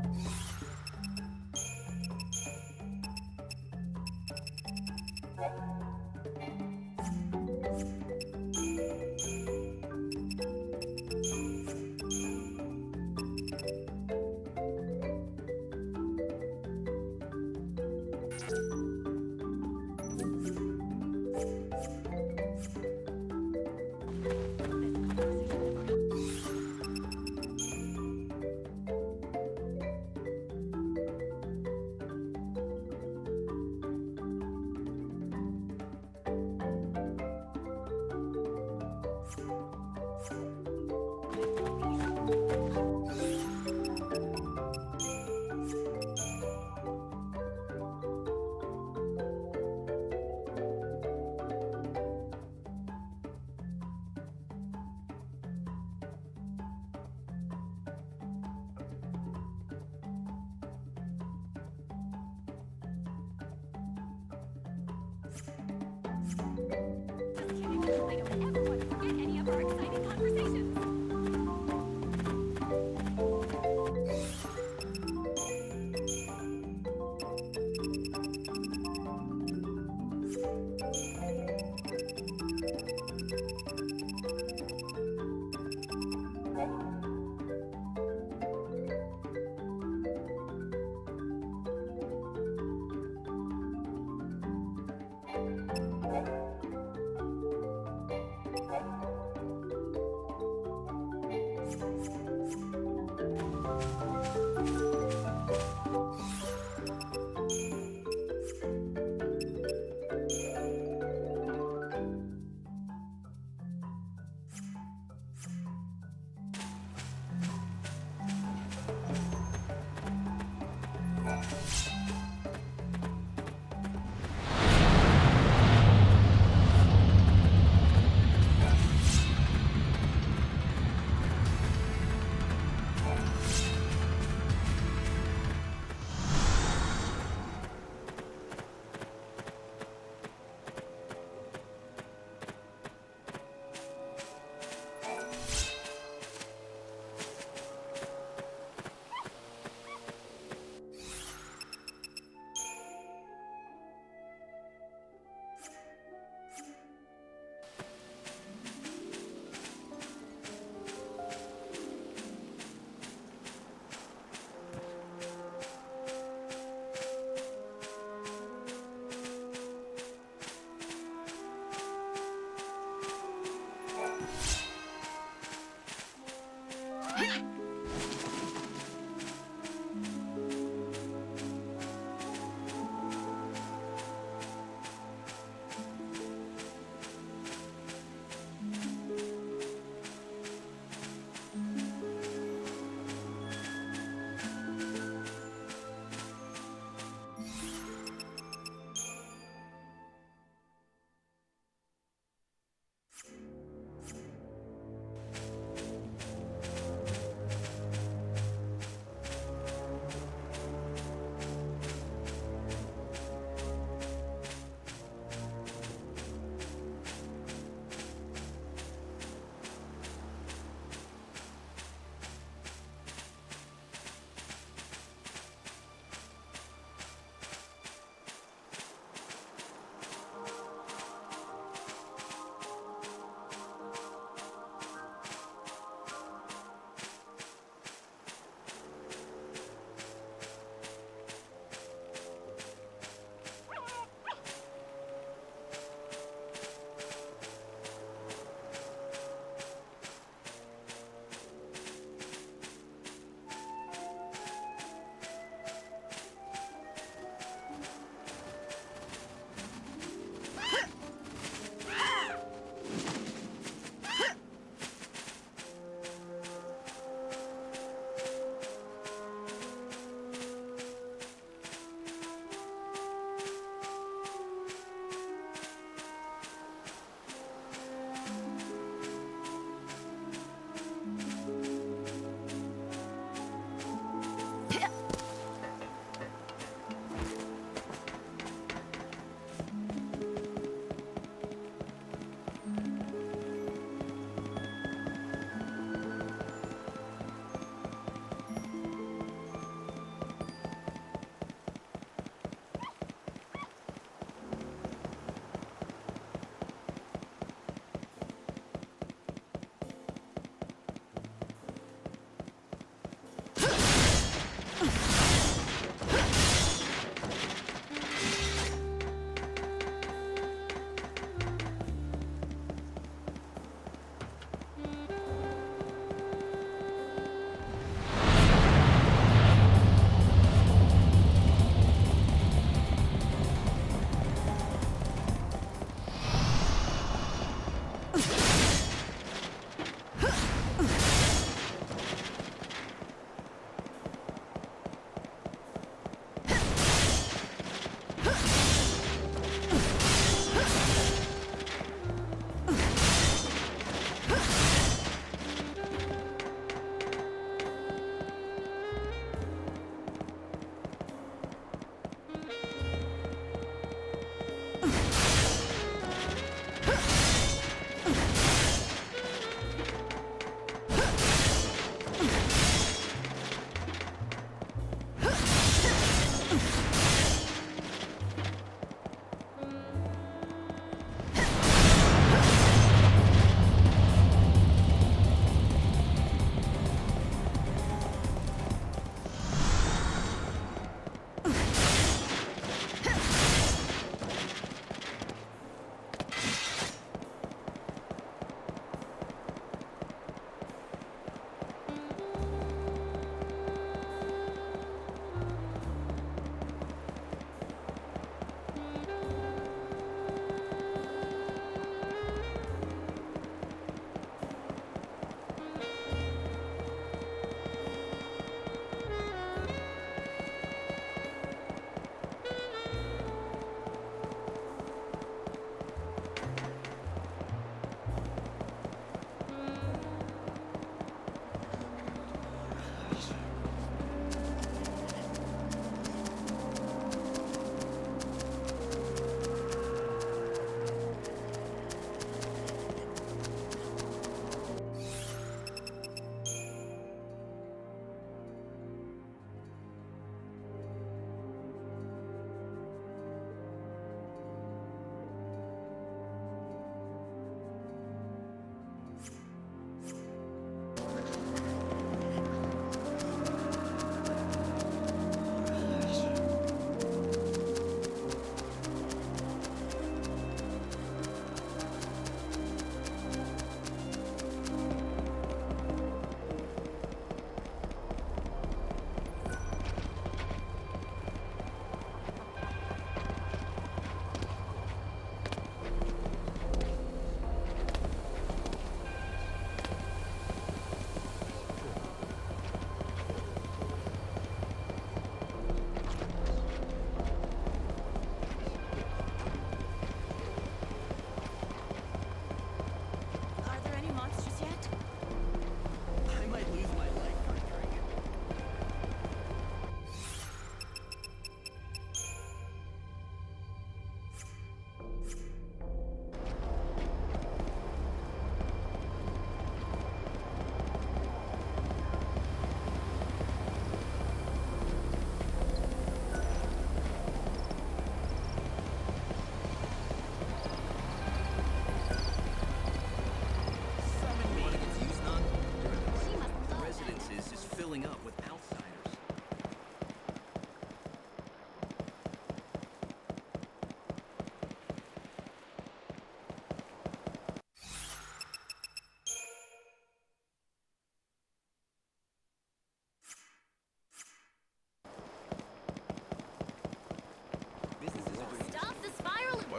I don't ever want to forget any of our exciting conversations.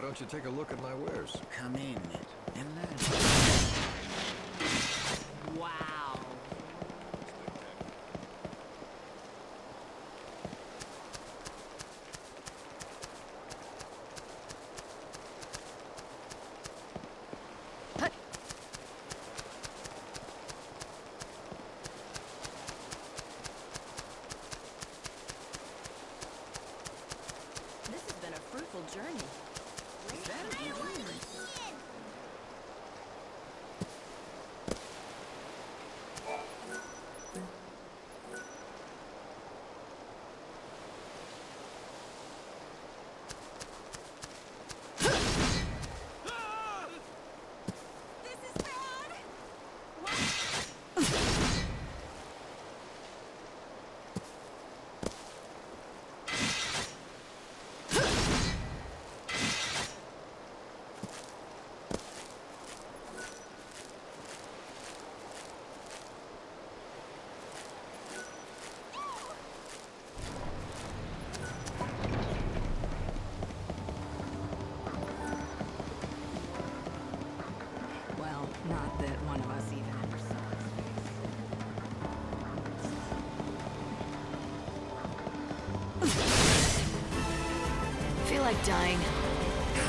don't you take a look at my wares? Come in and learn. Wow. This has been a fruitful journey. Well, not that one of us even ever saw Feel like dying.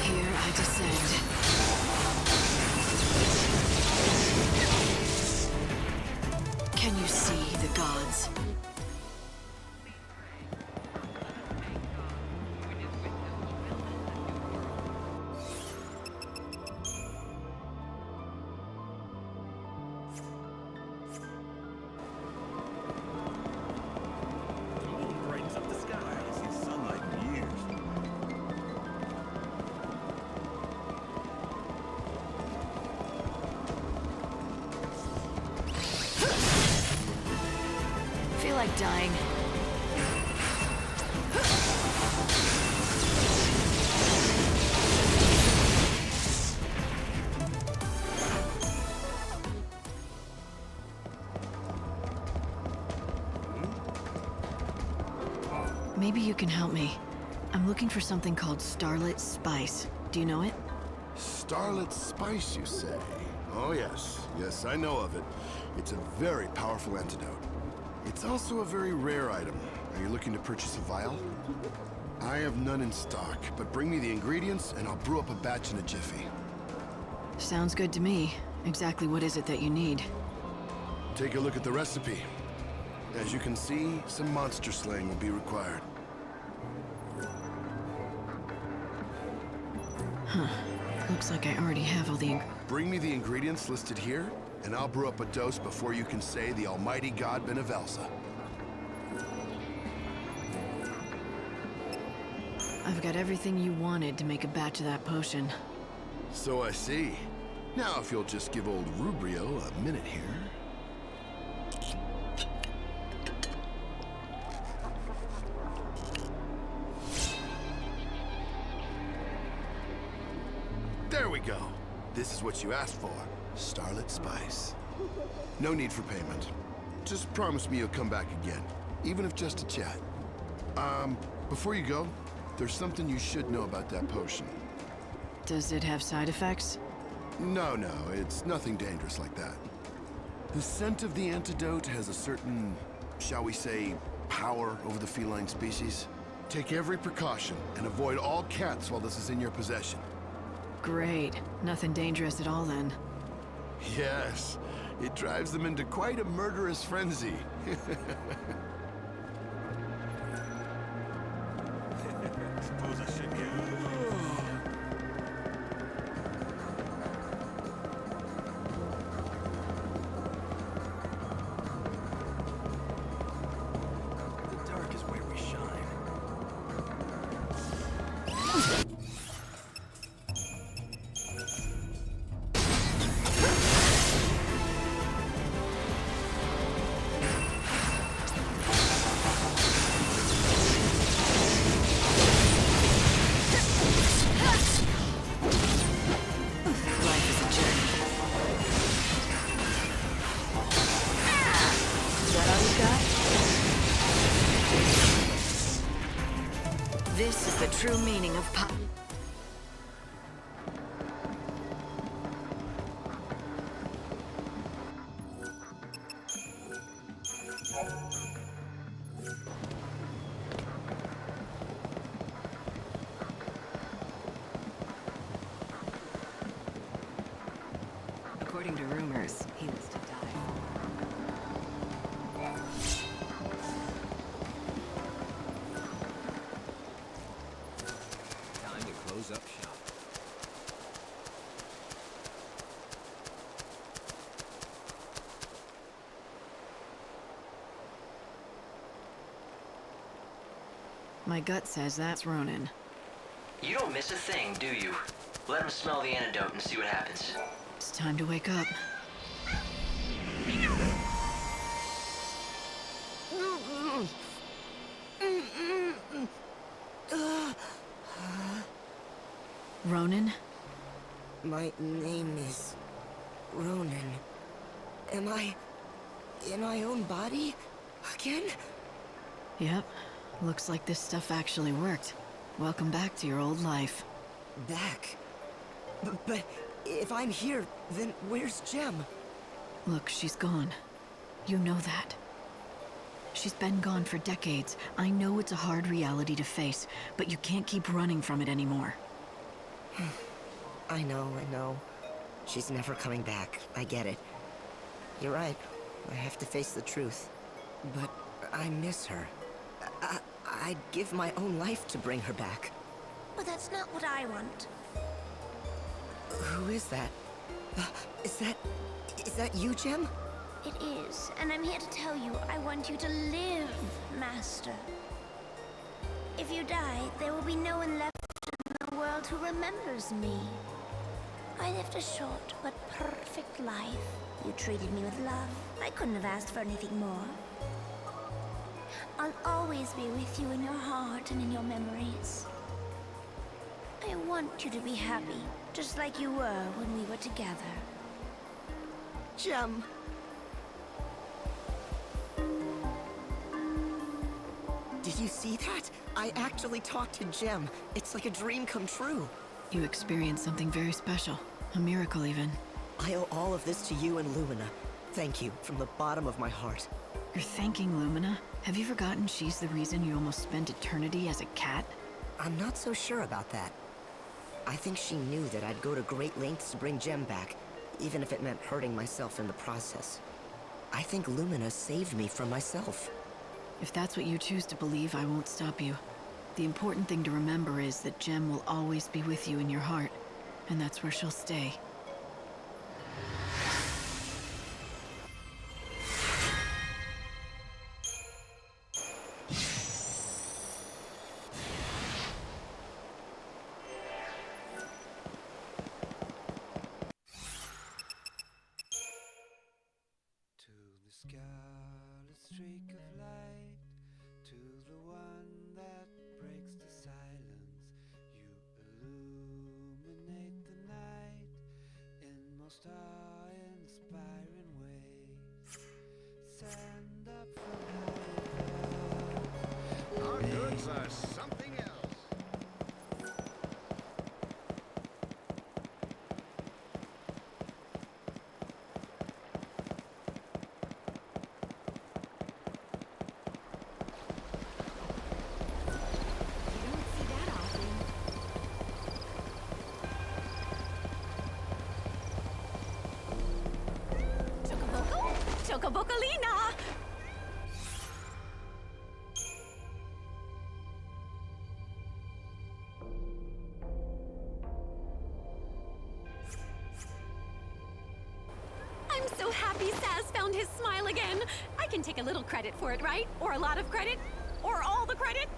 Here I descend. Can you see the gods? Brightens up the sky. I haven't seen sunlight in years. Feel like dying. Maybe you can help me. I'm looking for something called Starlit Spice. Do you know it? Starlit Spice, you say? Oh, yes. Yes, I know of it. It's a very powerful antidote. It's also a very rare item. Are you looking to purchase a vial? I have none in stock, but bring me the ingredients and I'll brew up a batch in a jiffy. Sounds good to me. Exactly what is it that you need? Take a look at the recipe. As you can see, some monster slaying will be required. Huh. Looks like I already have all the Bring me the ingredients listed here, and I'll brew up a dose before you can say the almighty god Benevelsa. I've got everything you wanted to make a batch of that potion. So I see. Now if you'll just give old Rubrio a minute here. There we go. This is what you asked for. Starlit Spice. No need for payment. Just promise me you'll come back again, even if just to chat. Before you go, there's something you should know about that potion. Does it have side effects? No, it's nothing dangerous like that. The scent of the antidote has a certain, shall we say, power over the feline species. Take every precaution and avoid all cats while this is in your possession. Great. Nothing dangerous at all then. Yes, it drives them into quite a murderous frenzy. Suppose I should get... The dark is where we shine. This is the true meaning of course, he was to die Time to close up shop. My gut says that's Ronan. You don't miss a thing, do you? Let him smell the antidote and see what happens. It's time to wake up. Ronan? My name is Ronan. Am I in my own body again? Yep. Looks like this stuff actually worked. Welcome back to your old life. Back? But if I'm here, then where's Jem? Look, she's gone. You know that. She's been gone for decades. I know it's a hard reality to face, but you can't keep running from it anymore. I know. She's never coming back. I get it. You're right. I have to face the truth. But I miss her. I'd give my own life to bring her back. But that's not what I want. Who is that? Is that you, Jem? It is, and I'm here to tell you I want you to live, Master. If you die, there will be no one left in the world who remembers me. I lived a short but perfect life. You treated me with love. I couldn't have asked for anything more. I'll always be with you in your heart and in your memories. I want you to be happy, just like you were when we were together. Jem! Did you see that? I actually talked to Jem. It's like a dream come true. You experienced something very special. A miracle, even. I owe all of this to you and Lumina. Thank you, from the bottom of my heart. You're thanking Lumina? Have you forgotten she's the reason you almost spent eternity as a cat? I'm not so sure about that. I think she knew that I'd go to great lengths to bring Jem back, even if it meant hurting myself in the process. I think Lumina saved me from myself. If that's what you choose to believe, I won't stop you. The important thing to remember is that Jem will always be with you in your heart, and that's where she'll stay. Scarlet streak of light, to the one that breaks the silence, you illuminate the night in most awe-inspiring ways. Send up from high. Our goods are something else. Chocobocolina! I'm so happy Saz found his smile again. I can take a little credit for it, right? Or a lot of credit? Or all the credit?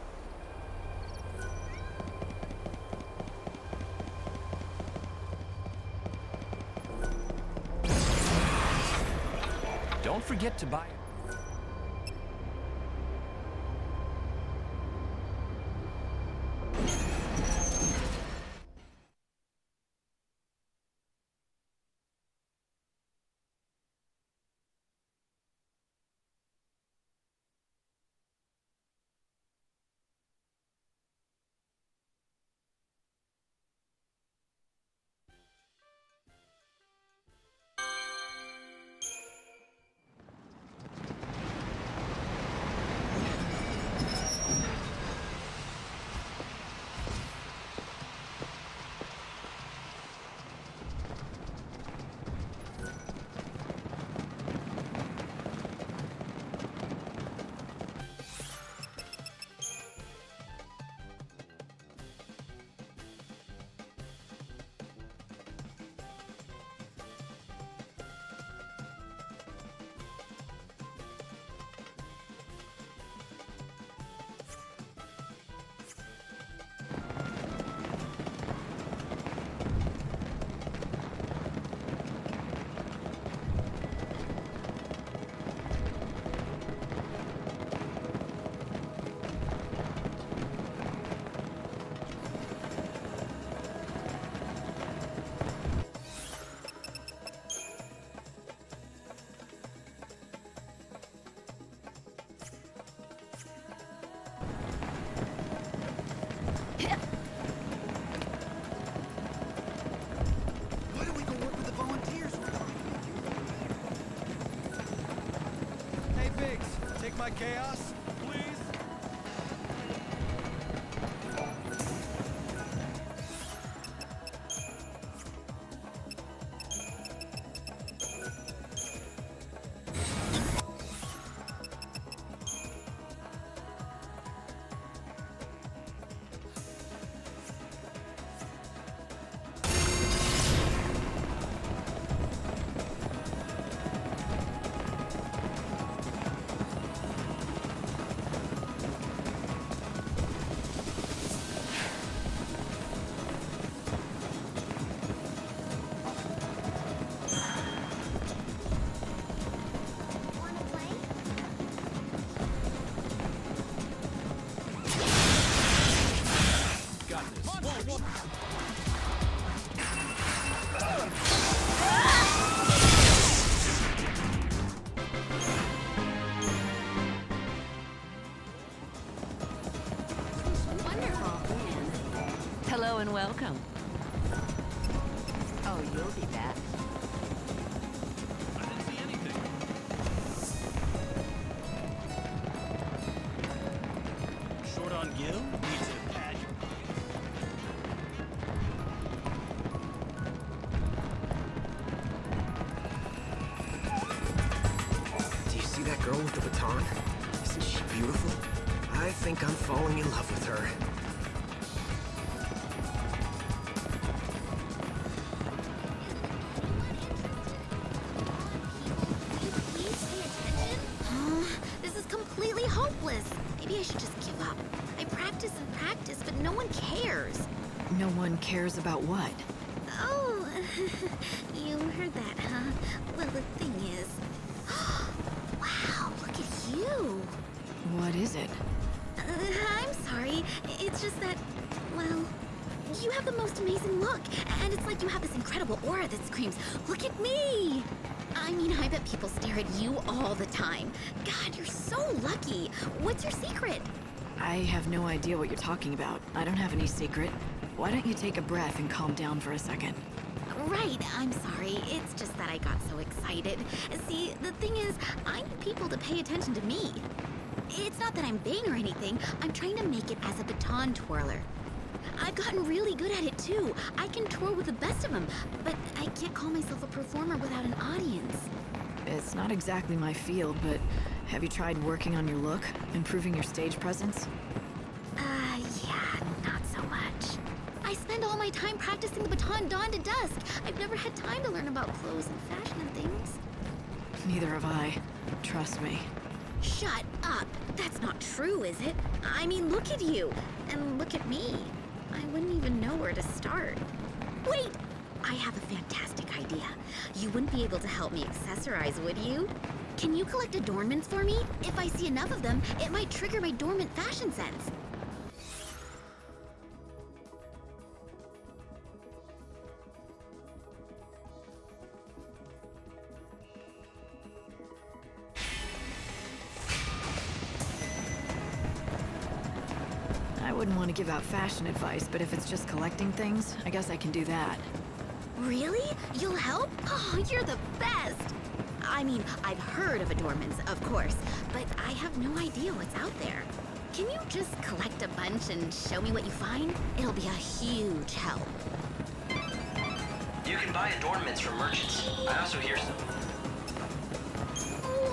Don't forget to buy... my chaos, please? Hello and welcome. Oh, you'll be back. I didn't see anything. Short on Gil? Needs a patch. Do you see that girl with the baton? Isn't she beautiful? I think I'm falling in love with her. This is completely hopeless. Maybe I should just give up. I practice and practice, but no one cares. No one cares about what? Oh, you heard that, huh? Well, the thing is... Wow, look at you. What is it? I'm sorry. It's just that, well, you have the most amazing look. And it's like you have this incredible aura that screams, look at me! I mean, I bet people stare at you all the time. God, you're so lucky. What's your secret? I have no idea what you're talking about. I don't have any secret. Why don't you take a breath and calm down for a second? Right, I'm sorry. It's just that I got so excited. See, the thing is, I need people to pay attention to me. It's not that I'm vain or anything. I'm trying to make it as a baton twirler. I've gotten really good at it too. I can twirl with the best of them, but I can't call myself a performer without an audience. It's not exactly my field, but have you tried working on your look? Improving your stage presence? Yeah, not so much. I spend all my time practicing the baton dawn to dusk. I've never had time to learn about clothes and fashion and things. Neither have I. Trust me. Shut up! That's not true, is it? I mean, look at you! And look at me. I wouldn't even know where to start. Wait! I have a fantastic idea. You wouldn't be able to help me accessorize, would you? Can you collect adornments for me? If I see enough of them, it might trigger my dormant fashion sense. I wouldn't want to give out fashion advice, but if it's just collecting things, I guess I can do that. Really? You'll help? Oh, you're the best! I mean, I've heard of adornments, of course, but I have no idea what's out there. Can you just collect a bunch and show me what you find? It'll be a huge help. You can buy adornments from merchants. I also hear some.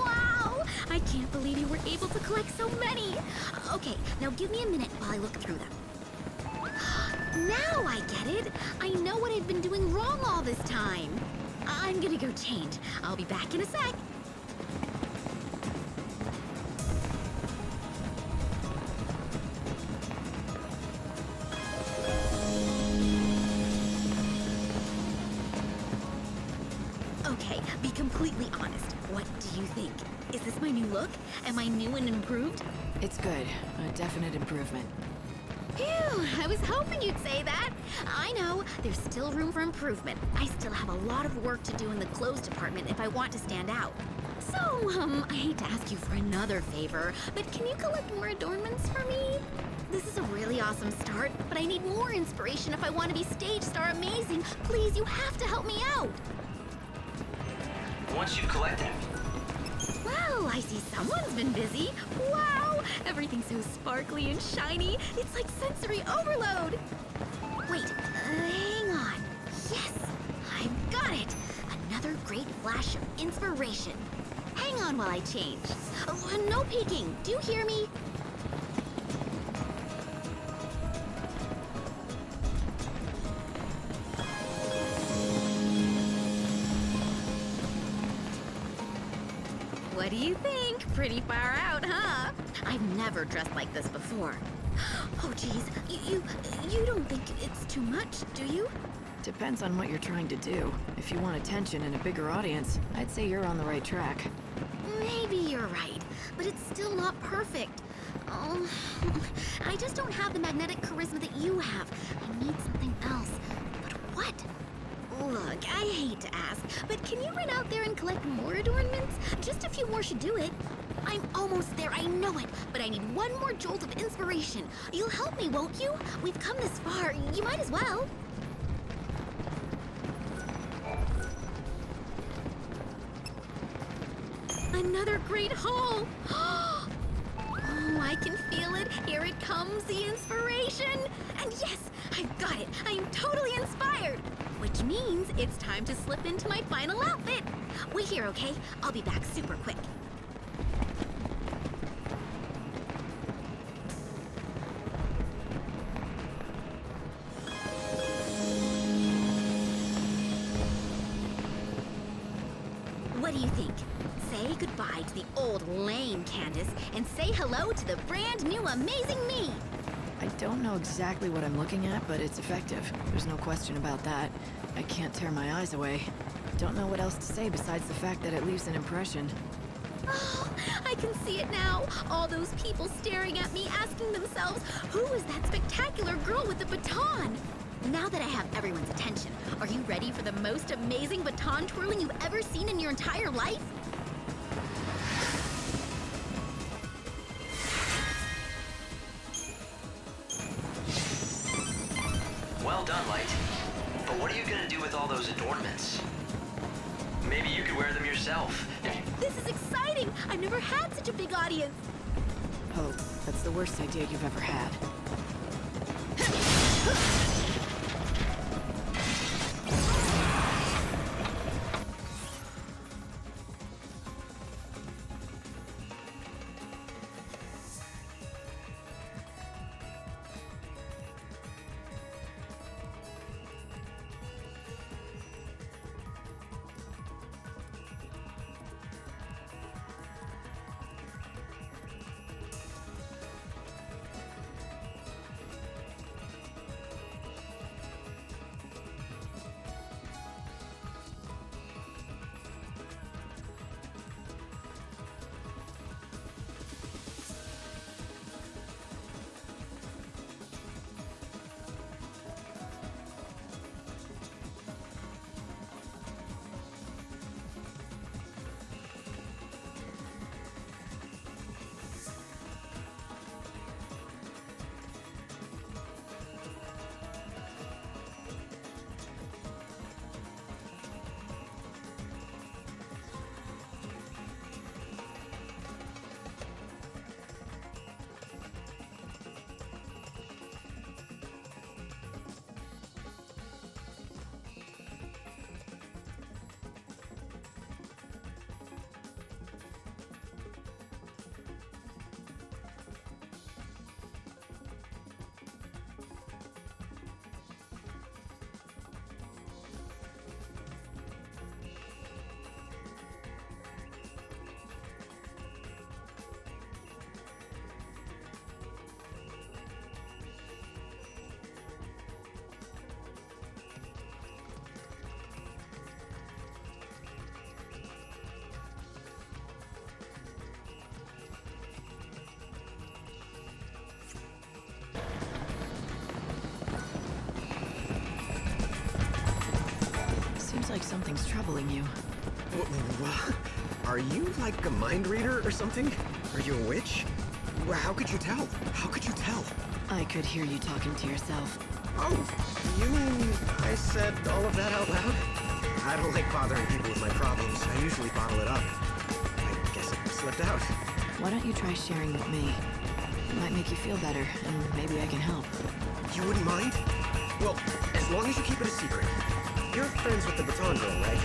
Wow! I can't believe you were able to collect so many! Okay, now give me a minute while I look through them. Now I get it! I know what I've been doing wrong all this time. I'm gonna go change. I'll be back in a sec. Okay, be completely honest. What do you think? Is this my new look? Am I new and improved? It's good. A definite improvement. Phew, I was hoping you'd say that. I know, there's still room for improvement. I still have a lot of work to do in the clothes department if I want to stand out. So, I hate to ask you for another favor, but can you collect more adornments for me? This is a really awesome start, but I need more inspiration if I want to be stage star amazing. Please, you have to help me out. Once you've collected them, Well, I see someone's been busy. Wow! Everything's so sparkly and shiny. It's like sensory overload. Wait, hang on. Yes! I've got it! Another great flash of inspiration. Hang on while I change. Oh, no peeking. Do you hear me? What do you think? Pretty far out, huh? I've never dressed like this before. Oh, geez. You don't think it's too much, do you? Depends on what you're trying to do. If you want attention and a bigger audience, I'd say you're on the right track. Maybe you're right, but it's still not perfect. Oh, I just don't have the magnetic charisma that you have. I need something else. But what? Look, I hate to ask, but can you run out there and collect more adornments? Just a few more should do it. I'm almost there, I know it, but I need one more jolt of inspiration. You'll help me, won't you? We've come this far, you might as well. Another great haul! Oh, I can feel it. Here it comes, the inspiration. And yes, I've got it. I am totally inspired. Which means it's time to slip into my final outfit. Wait here, okay? I'll be back super quick. What do you think? Say goodbye to the old lame Candace and say hello to the brand new amazing me. I don't know exactly what I'm looking at, but it's effective. There's no question about that. I can't tear my eyes away. Don't know what else to say besides the fact that it leaves an impression. Oh, I can see it now. All those people staring at me, asking themselves, who is that spectacular girl with the baton? Now that I have everyone's attention, are you ready for the most amazing baton twirling you've ever seen in your entire life? Well done, Light. But what are you gonna do with all those adornments? Maybe you could wear them yourself. This is exciting! I've never had such a big audience. Oh, that's the worst idea you've ever had. Seems like something's troubling you. Are you like a mind reader or something? Are you a witch? How could you tell? How could you tell? I could hear you talking to yourself. Oh, you mean I said all of that out loud? I don't like bothering people with my problems. I usually bottle it up. I guess it slipped out. Why don't you try sharing with me? It might make you feel better, and maybe I can help. You wouldn't mind? Well, as long as you keep it a secret. You're friends with the Baton Girl, right?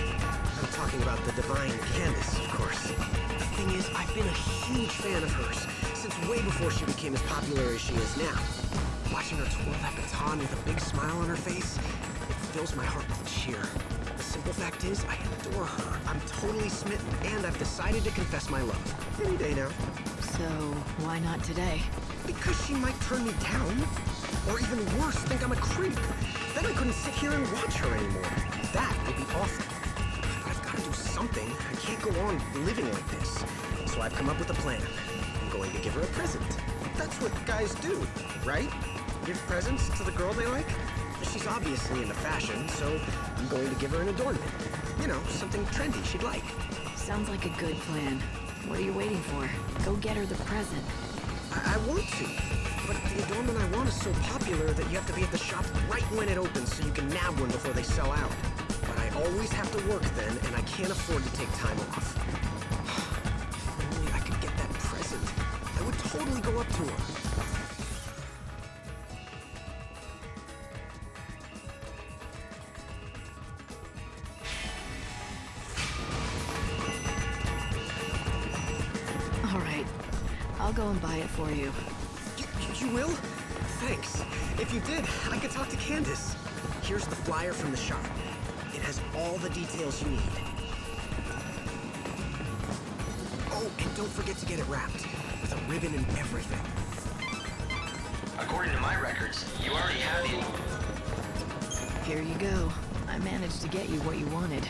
I'm talking about the divine Candace, of course. The thing is, I've been a huge fan of hers since way before she became as popular as she is now. Watching her twirl that baton with a big smile on her face, it fills my heart with cheer. The simple fact is, I adore her. I'm totally smitten, and I've decided to confess my love. Any day now. So, why not today? Because she might turn me down. Or even worse, think I'm a creep. Then I couldn't sit here and watch her anymore. That would be awful. But I've got to do something. I can't go on living like this. So I've come up with a plan. I'm going to give her a present. That's what guys do, right? Give presents to the girl they like? She's obviously into fashion, so I'm going to give her an adornment. You know, something trendy she'd like. Sounds like a good plan. What are you waiting for? Go get her the present. I want to. But the adornment I want is so popular that you have to be at the shop right when it opens so you can nab one before they sell out. But I always have to work then, and I can't afford to take time off. If only I could get that present. I would totally go up to her. All right. I'll go and buy it for you. You will? Thanks. If you did, I could talk to Candace. Here's the flyer from the shop. It has all the details you need. Oh, and don't forget to get it wrapped. With a ribbon and everything. According to my records, you already have the... Here you go. I managed to get you what you wanted.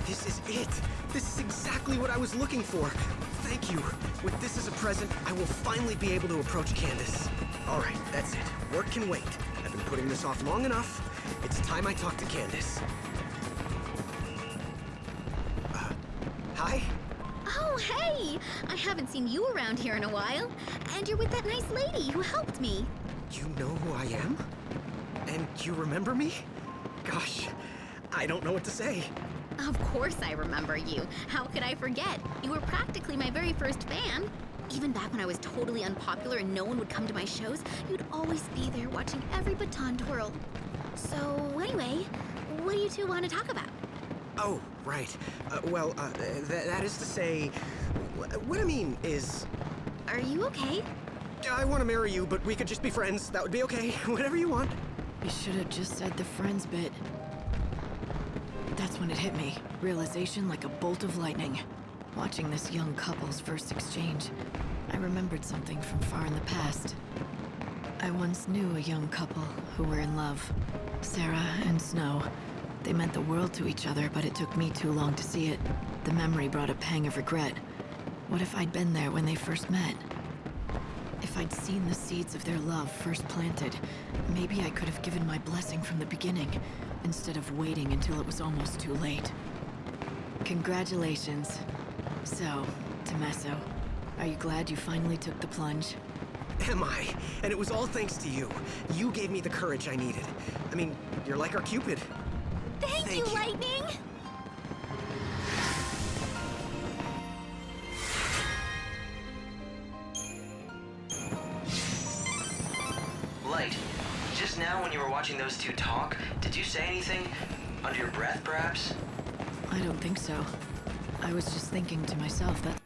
This is it. This is exactly what I was looking for. Thank you. With this as a present, I will finally be able to approach Candace. All right, that's it. Work can wait. I've been putting this off long enough. It's time I talk to Candace. Hi? Oh, hey! I haven't seen you around here in a while. And you're with that nice lady who helped me. You know who I am? And you remember me? Gosh, I don't know what to say. Of course I remember you. How could I forget? You were practically my very first fan. Even back when I was totally unpopular and no one would come to my shows, you'd always be there watching every baton twirl. So anyway, what do you two want to talk about? Oh, right. That is to say, what I mean is... Are you okay? I want to marry you, but we could just be friends. That would be okay. Whatever you want. You should have just said the friends bit. That's when it hit me. Realization like a bolt of lightning. Watching this young couple's first exchange, I remembered something from far in the past. I once knew a young couple who were in love. Sarah and Snow. They meant the world to each other, but it took me too long to see it. The memory brought a pang of regret. What if I'd been there when they first met? If I'd seen the seeds of their love first planted, maybe I could have given my blessing from the beginning, instead of waiting until it was almost too late. Congratulations. So, Tommaso, are you glad you finally took the plunge? Am I? And it was all thanks to you. You gave me the courage I needed. I mean, you're like our Cupid. Thank you, Lightning! Light, just now when you were watching those two talk, did you say anything? Under your breath, perhaps? I don't think so. I was just thinking to myself that...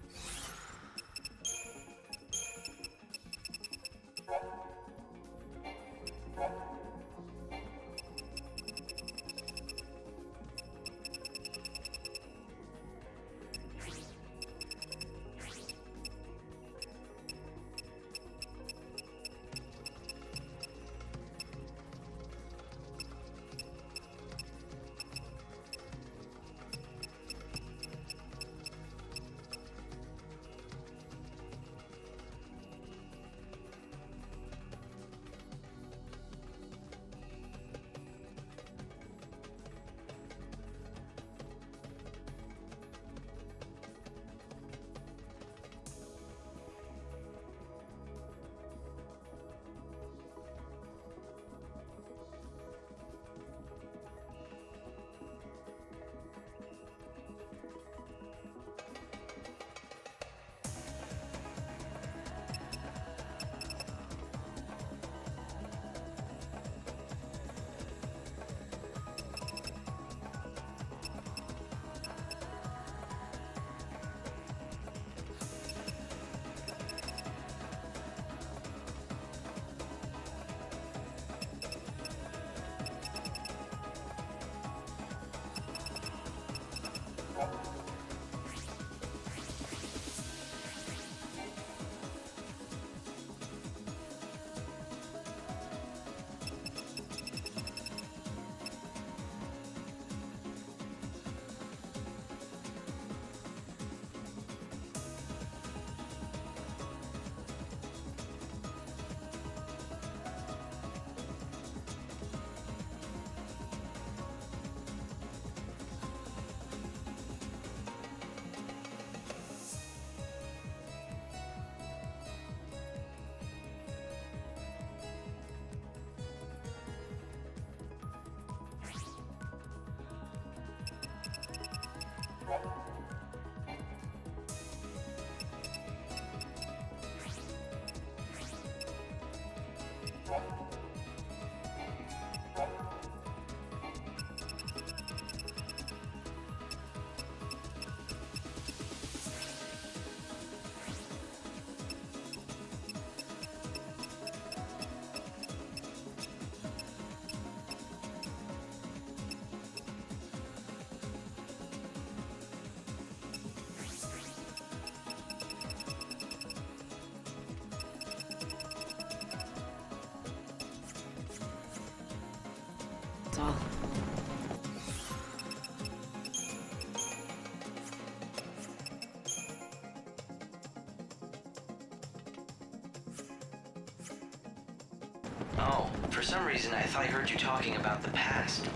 some reason, I thought I heard you talking about the past.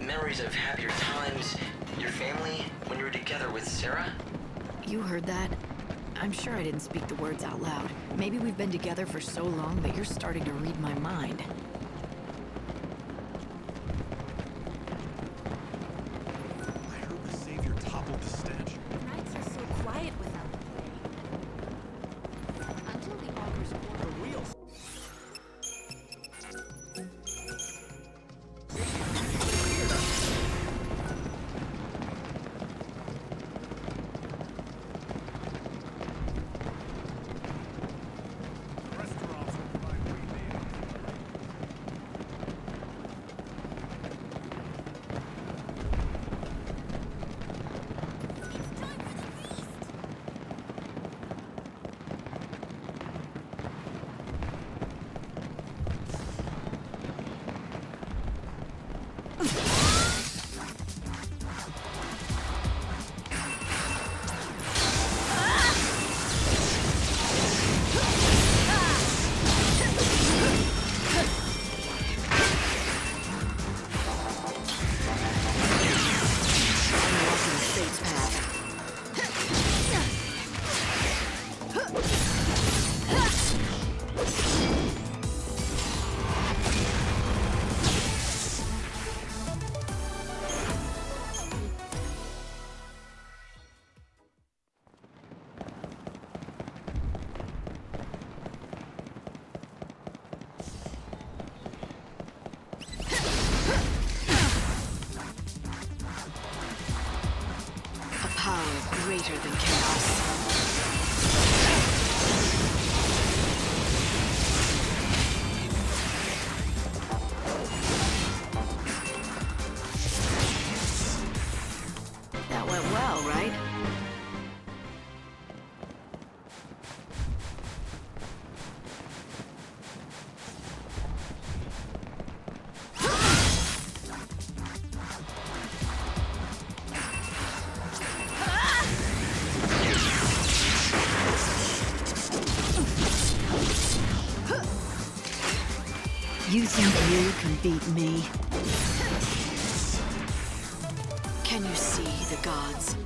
Memories of happier times, your family, when you were together with Sarah? You heard that? I'm sure I didn't speak the words out loud. Maybe we've been together for so long that you're starting to read my mind. I heard the Savior toppled the statue. Nights are so quiet without the until the Augur's quarter. The wheels. Greater than chaos. That went well, right? You think you can beat me? Can you see the gods?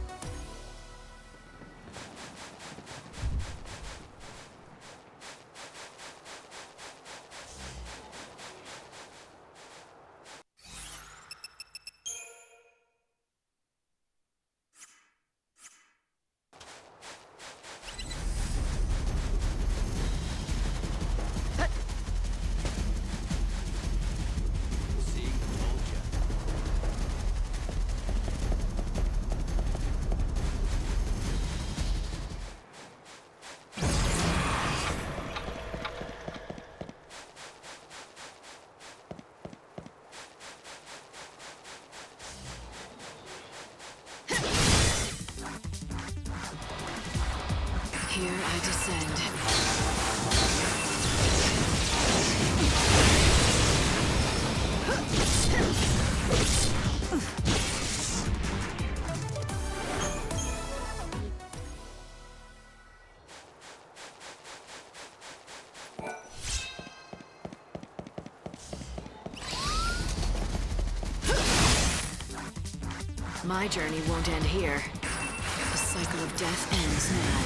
Here I descend. My journey won't end here. The cycle of death ends now.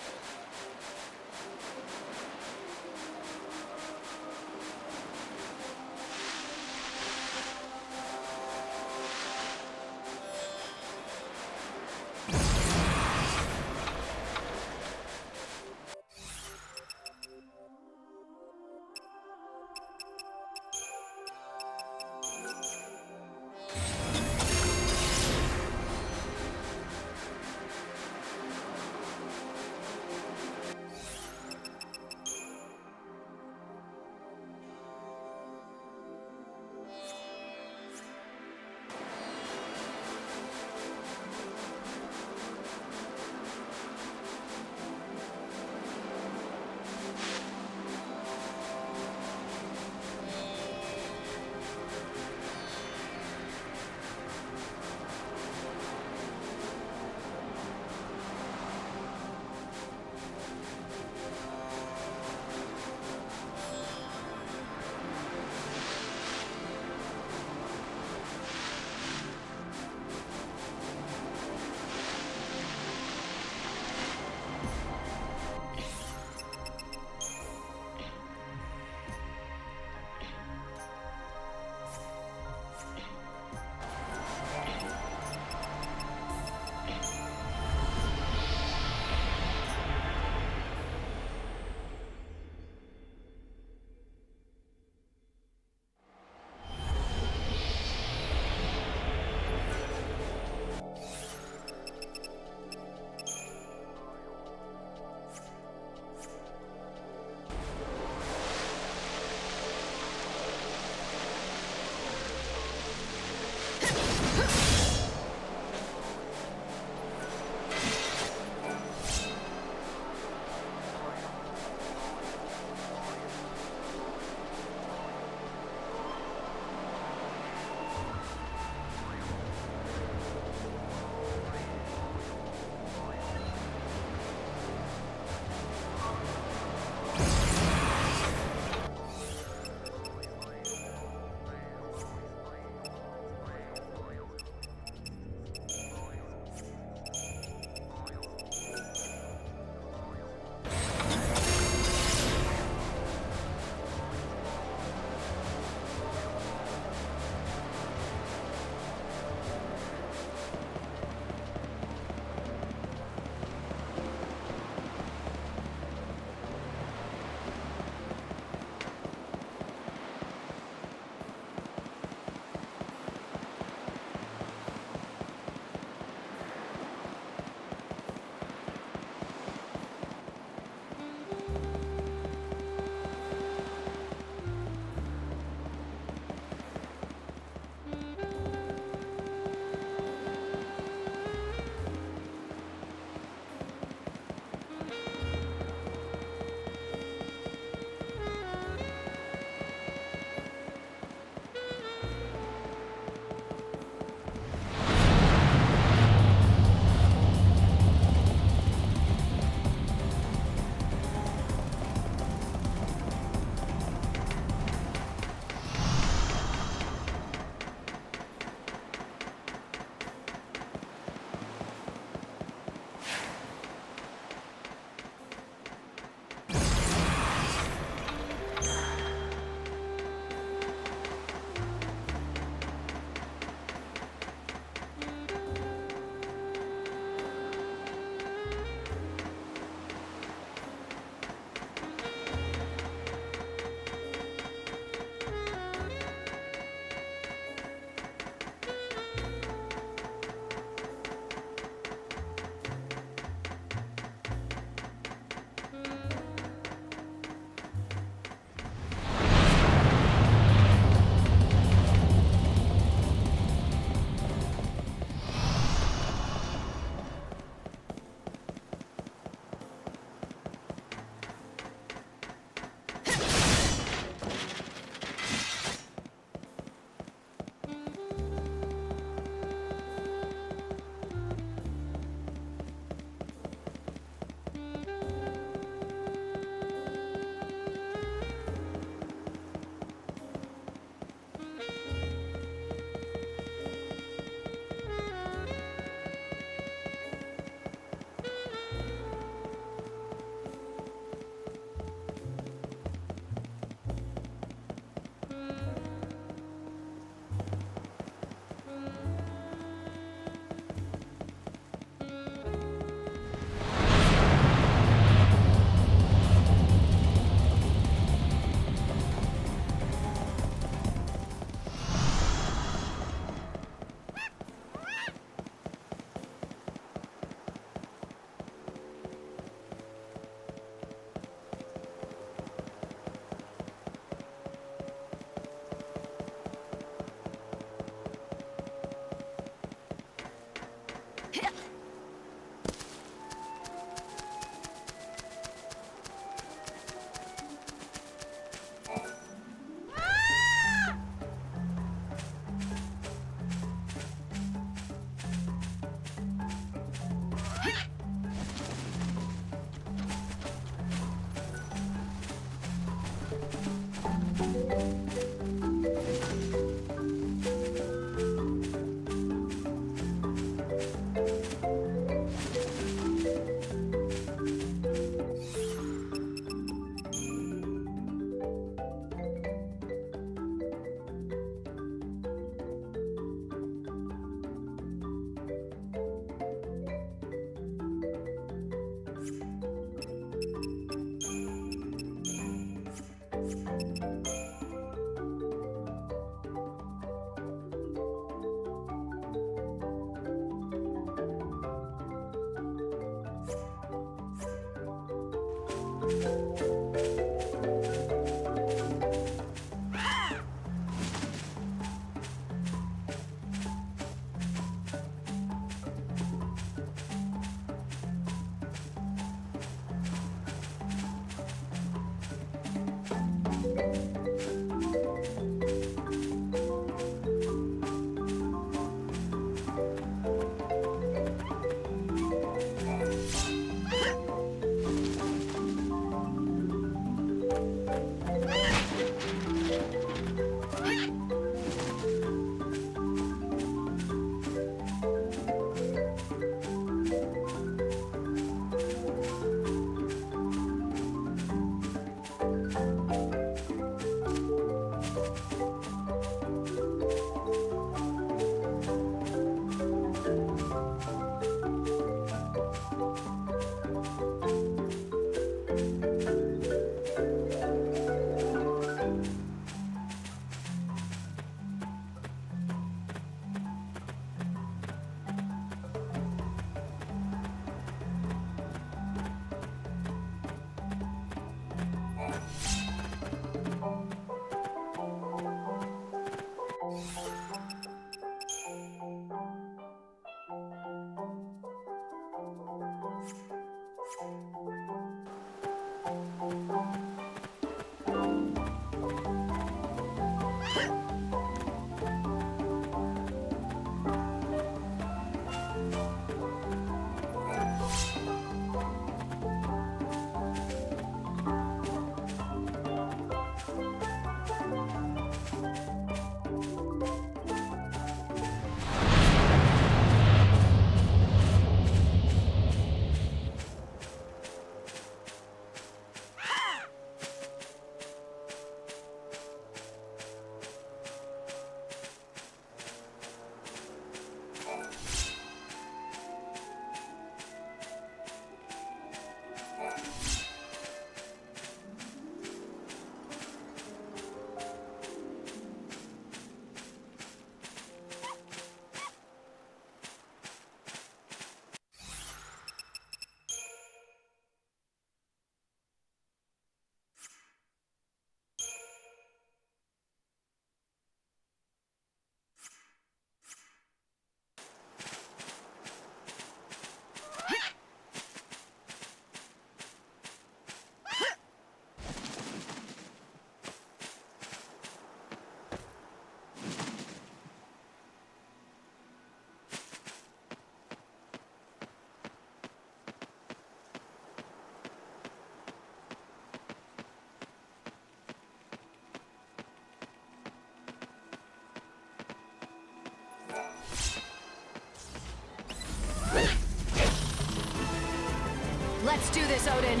Let's do this, Odin!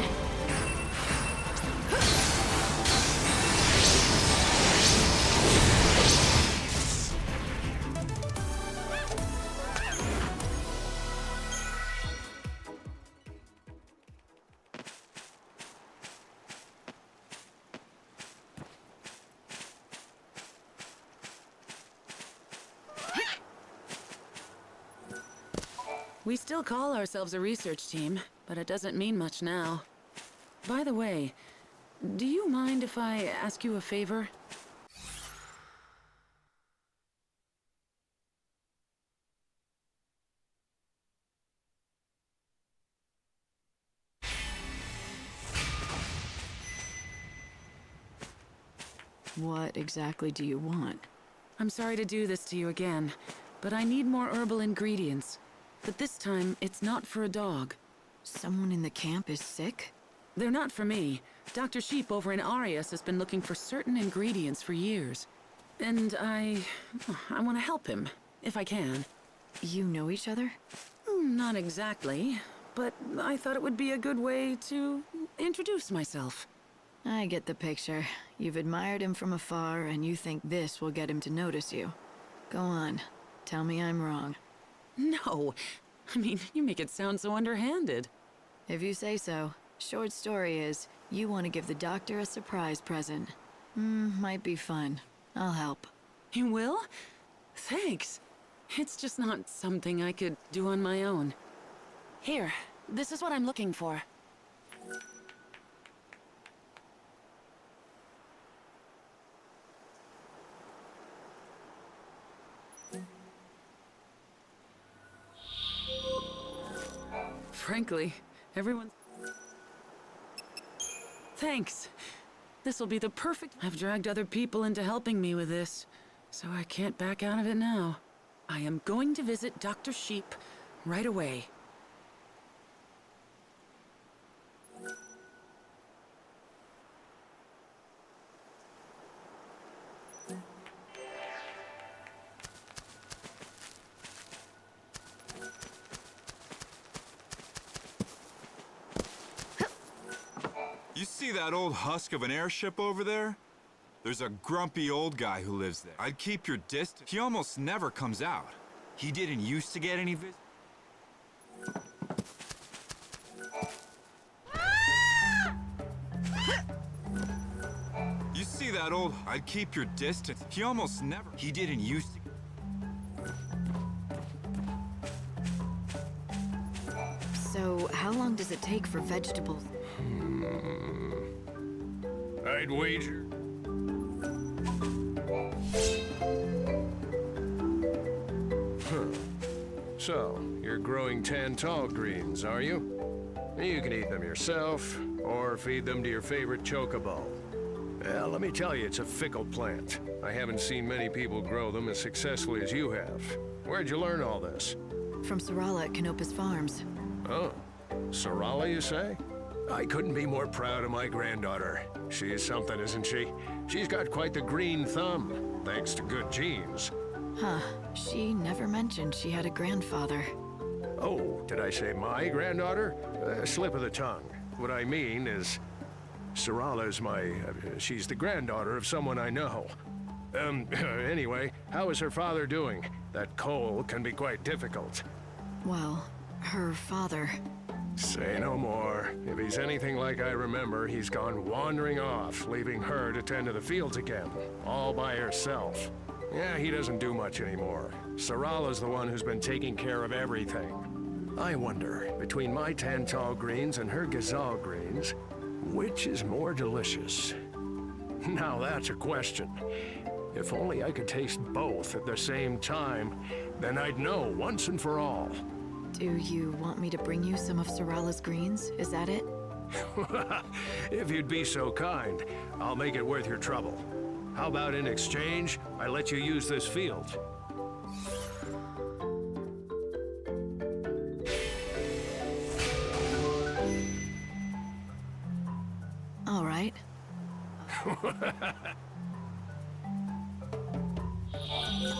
We still call ourselves a research team, but it doesn't mean much now. By the way, do you mind if I ask you a favor? What exactly do you want? I'm sorry to do this to you again, but I need more herbal ingredients. But this time, it's not for a dog. Someone in the camp is sick? They're not for me. Dr. Sheep over in Arias has been looking for certain ingredients for years. And I want to help him, if I can. You know each other? Not exactly, but I thought it would be a good way to introduce myself. I get the picture. You've admired him from afar, and you think this will get him to notice you. Go on. Tell me I'm wrong. No. I mean, you make it sound so underhanded. If you say so. Short story is, you want to give the doctor a surprise present. Might be fun. I'll help. You will? Thanks. It's just not something I could do on my own. Here, this is what I'm looking for. Frankly, everyone's... Thanks. This'll be the perfect... I've dragged other people into helping me with this, so I can't back out of it now. I am going to visit Dr. Sheep right away. You see that old husk of an airship over there? There's a grumpy old guy who lives there. I'd keep your distance. He almost never comes out. He didn't used to get any visitors. You see that old... I'd keep your distance. He almost never... He didn't used to... So, how long does it take for vegetables? I'd wager. So, you're growing Tantal greens, are you? You can eat them yourself, or feed them to your favorite chocobo. Well, let me tell you, it's a fickle plant. I haven't seen many people grow them as successfully as you have. Where'd you learn all this? From Sarala at Canopus Farms. Oh, Sarala, you say? I couldn't be more proud of my granddaughter. She's something, isn't she? She's got quite the green thumb, thanks to good genes. Huh. She never mentioned she had a grandfather. Oh, did I say my granddaughter? Slip of the tongue. What I mean is, Sarala's she's the granddaughter of someone I know. Anyway, how is her father doing? That coal can be quite difficult. Well, her father... Say no more. If he's anything like I remember, he's gone wandering off, leaving her to tend to the fields again, all by herself. Yeah, he doesn't do much anymore. Sarala's the one who's been taking care of everything. I wonder, between my Tantal greens and her Gazal greens, which is more delicious? Now that's a question. If only I could taste both at the same time, then I'd know once and for all. Do you want me to bring you some of Sarala's greens? Is that it? If you'd be so kind, I'll make it worth your trouble. How about in exchange, I let you use this field? All right.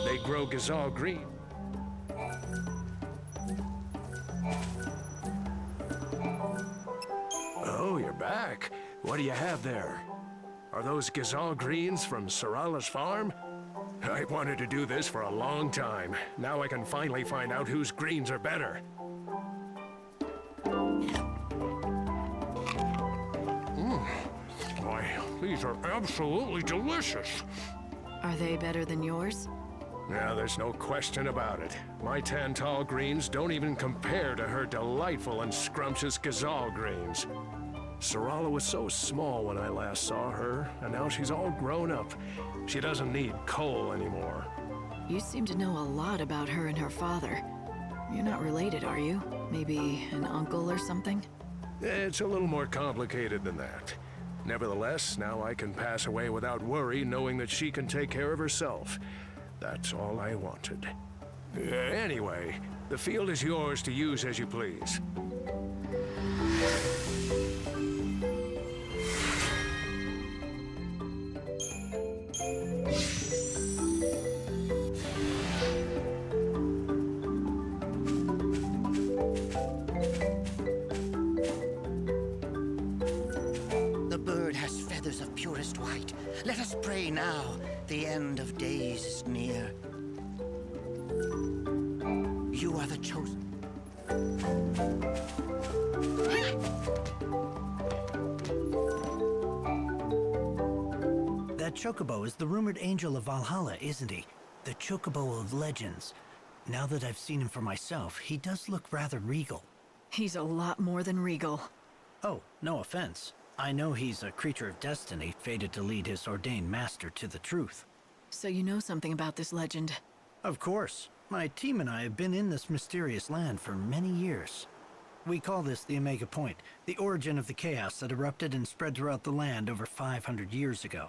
They grow Gazal green. Oh, you're back. What do you have there? Are those Gazal greens from Sarala's farm? I wanted to do this for a long time. Now I can finally find out whose greens are better. Why, these are absolutely delicious. Are they better than yours? Yeah, there's no question about it. My Tantal greens don't even compare to her delightful and scrumptious Gazal greens. Sarala was so small when I last saw her, and now she's all grown up. She doesn't need coal anymore. You seem to know a lot about her and her father. You're not related, are you? Maybe an uncle or something? It's a little more complicated than that. Nevertheless, now I can pass away without worry, knowing that she can take care of herself. That's all I wanted. Anyway, the field is yours to use as you please. The bird has feathers of purest white. Let us pray now. The end of days is near. You are the chosen. That chocobo is the rumored angel of Valhalla, isn't he? The chocobo of legends. Now that I've seen him for myself, he does look rather regal. He's a lot more than regal. Oh, no offense. I know he's a creature of destiny, fated to lead his ordained master to the truth. So you know something about this legend? Of course. My team and I have been in this mysterious land for many years. We call this the Omega Point, the origin of the chaos that erupted and spread throughout the land over 500 years ago.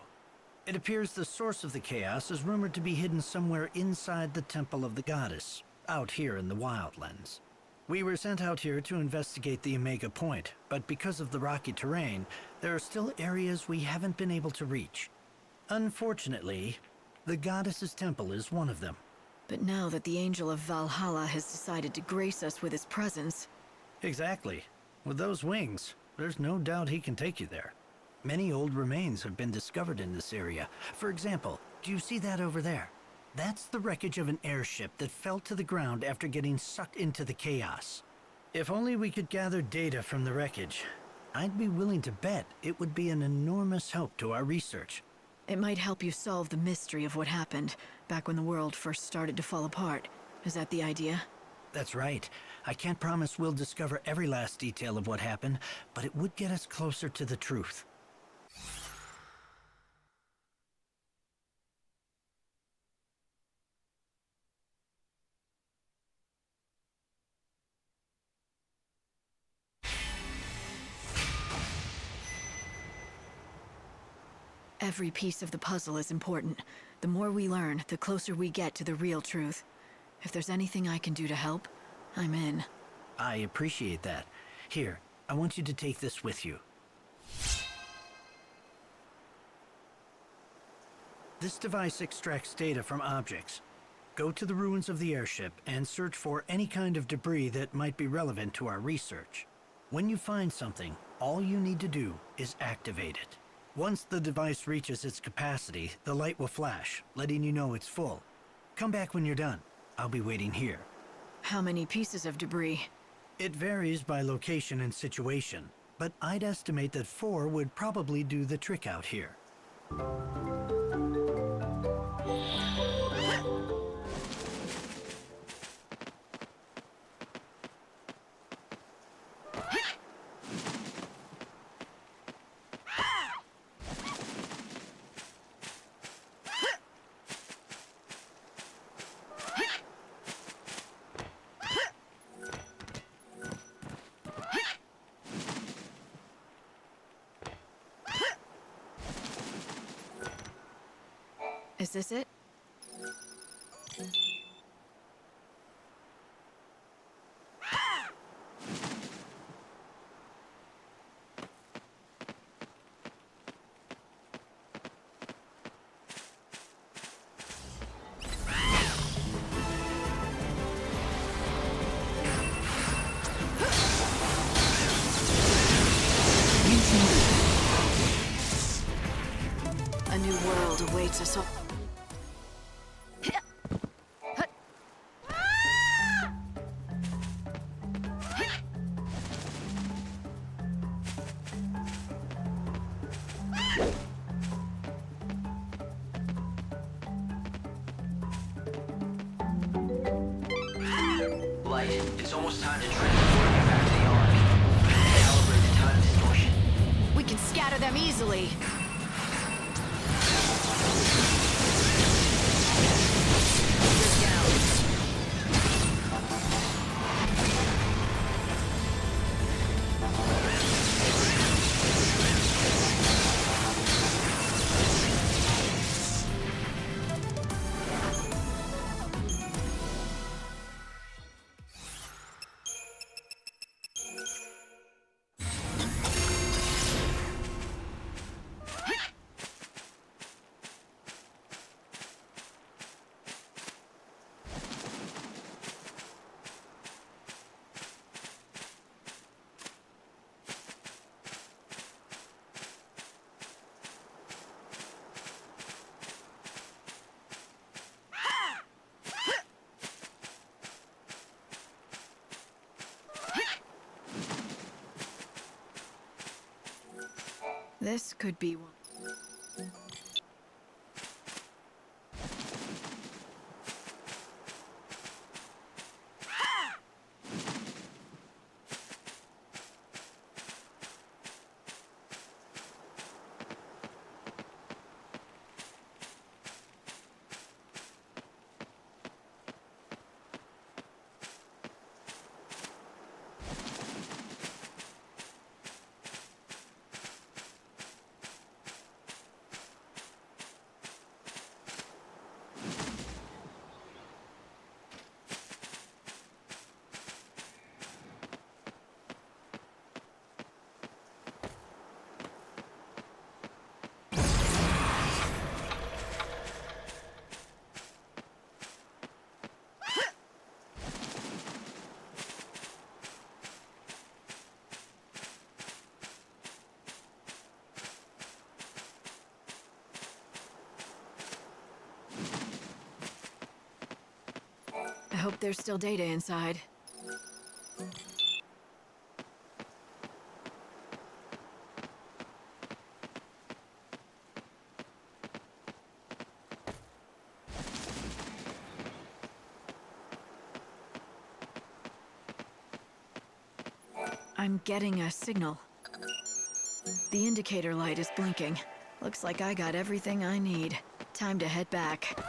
It appears the source of the chaos is rumored to be hidden somewhere inside the Temple of the Goddess, out here in the Wildlands. We were sent out here to investigate the Omega Point, but because of the rocky terrain, there are still areas we haven't been able to reach. Unfortunately, the Goddess's temple is one of them. But now that the Angel of Valhalla has decided to grace us with his presence... Exactly. With those wings, there's no doubt he can take you there. Many old remains have been discovered in this area. For example, do you see that over there? That's the wreckage of an airship that fell to the ground after getting sucked into the chaos. If only we could gather data from the wreckage, I'd be willing to bet it would be an enormous help to our research. It might help you solve the mystery of what happened back when the world first started to fall apart. Is that the idea? That's right. I can't promise we'll discover every last detail of what happened, but it would get us closer to the truth. Every piece of the puzzle is important. The more we learn, the closer we get to the real truth. If there's anything I can do to help, I'm in. I appreciate that. Here, I want you to take this with you. This device extracts data from objects. Go to the ruins of the airship and search for any kind of debris that might be relevant to our research. When you find something, all you need to do is activate it. Once the device reaches its capacity, the light will flash, letting you know it's full. Come back when you're done. I'll be waiting here. How many pieces of debris? It varies by location and situation, but I'd estimate that 4 would probably do the trick out here. Is this it? A new world awaits us all. Light, it's almost time to transport you back to the Ark. Calibrate the time distortion. We can scatter them easily. This could be one. I hope there's still data inside. I'm getting a signal. The indicator light is blinking. Looks like I got everything I need. Time to head back.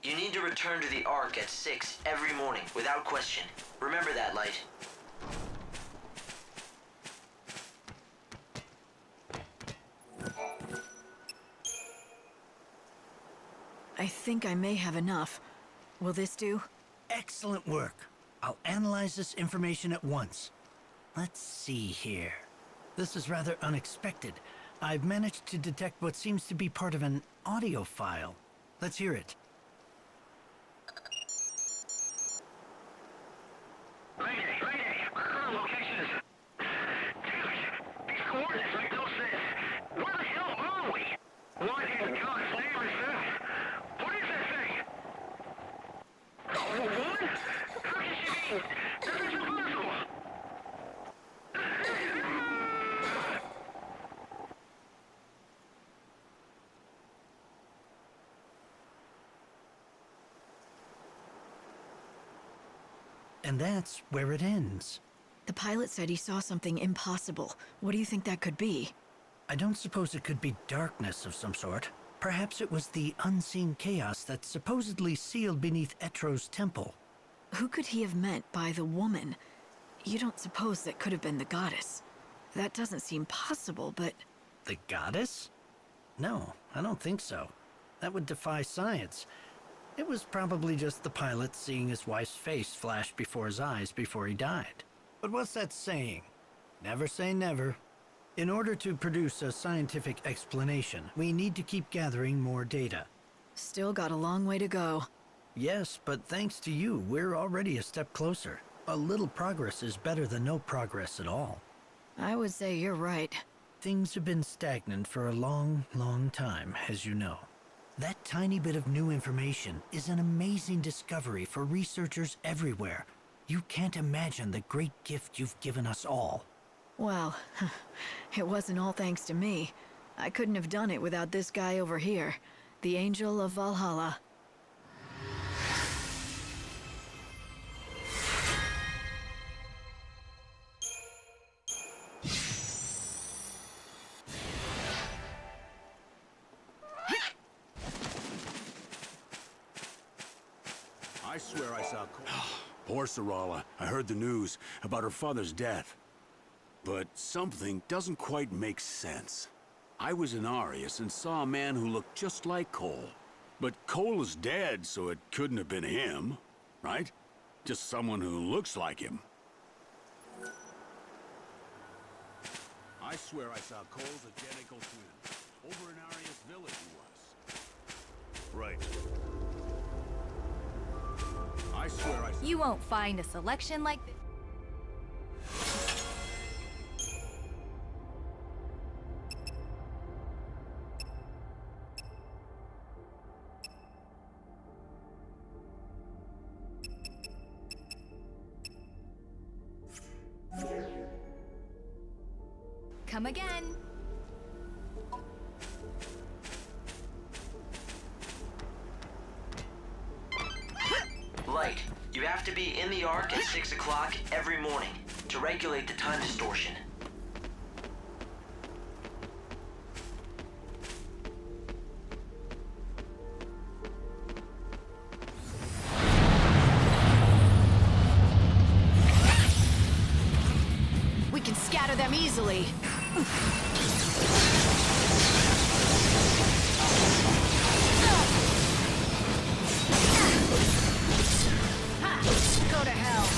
You need to return to the Ark at 6 every morning, without question. Remember that, Light. I think I may have enough. Will this do? Excellent work. I'll analyze this information at once. Let's see here. This is rather unexpected. I've managed to detect what seems to be part of an audio file. Let's hear it. Current location is... Damn it! These coordinates make no sense. Where the hell are we? What in God's name is this? What is that thing? Oh, a woman? How can she be? This is impossible! And that's where it ends. The pilot said he saw something impossible. What do you think that could be? I don't suppose it could be darkness of some sort. Perhaps it was the unseen chaos that supposedly sealed beneath Etro's temple. Who could he have meant by the woman? You don't suppose that could have been the goddess? That doesn't seem possible, but... The goddess? No, I don't think so. That would defy science. It was probably just the pilot seeing his wife's face flash before his eyes before he died. But what's that saying? Never say never. In order to produce a scientific explanation, we need to keep gathering more data. Still got a long way to go. Yes, but thanks to you, we're already a step closer. A little progress is better than no progress at all. I would say you're right. Things have been stagnant for a long, long time, as you know. That tiny bit of new information is an amazing discovery for researchers everywhere. You can't imagine the great gift you've given us all. Well, it wasn't all thanks to me. I couldn't have done it without this guy over here, the Angel of Valhalla. I swear I saw Poor Sarala. I heard the news about her father's death. But something doesn't quite make sense. I was in Arius and saw a man who looked just like Cole. But Cole is dead, so it couldn't have been him, right? Just someone who looks like him. I swear I saw Cole's identical twin. Over in Arias Village he was. Right. I swear I saw... You won't find a selection like this. Come again. Light, you have to be in the Ark at 6 o'clock every morning to regulate the time distortion. We can scatter them easily. Go to hell.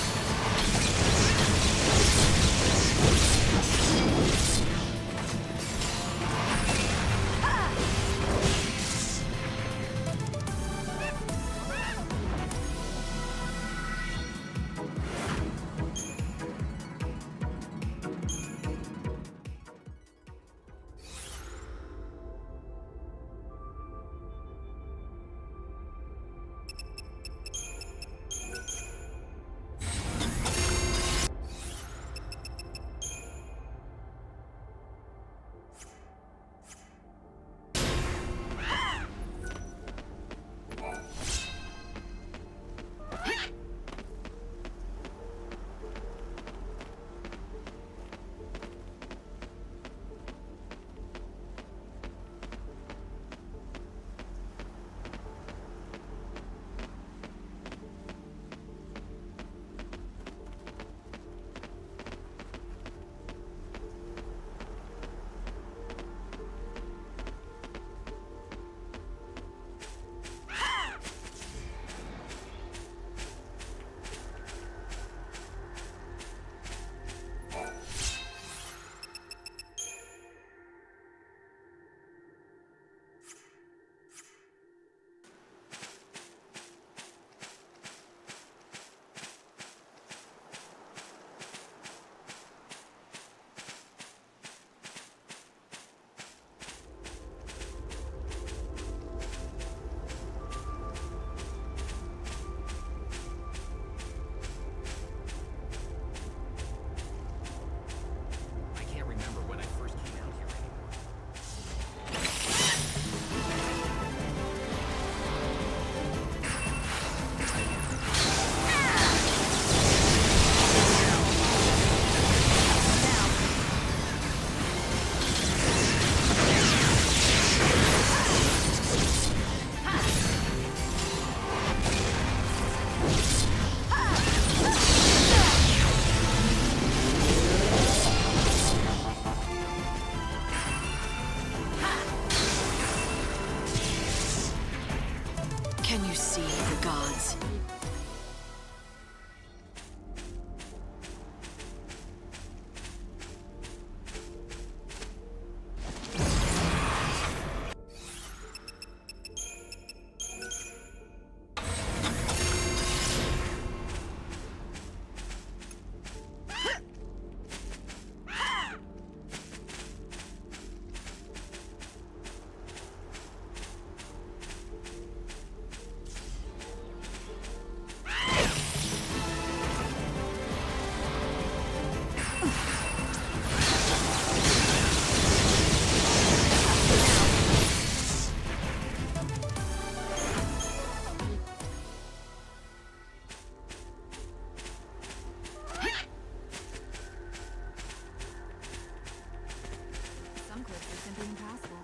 Can you see the gods? Some cliffs are simply impassable.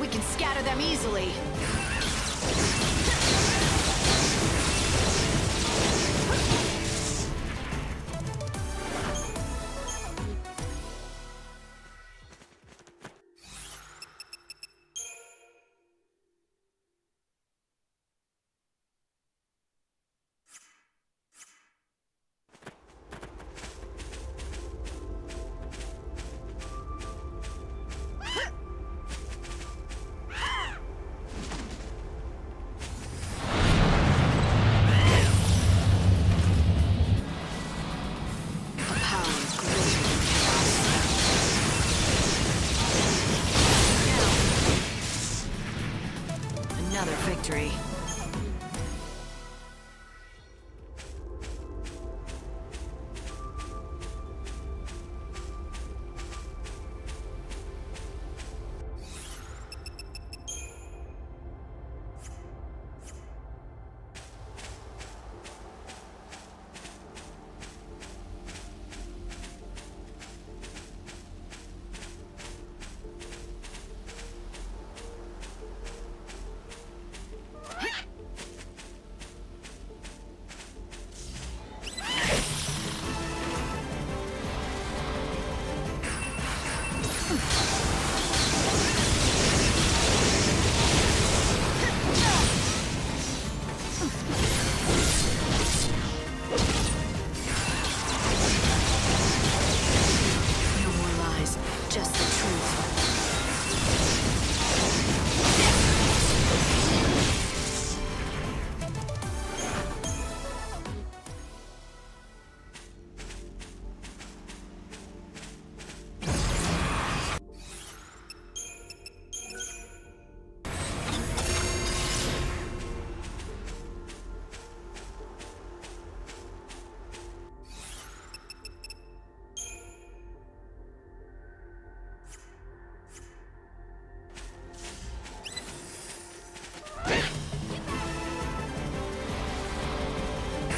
We can scatter them easily. Another victory.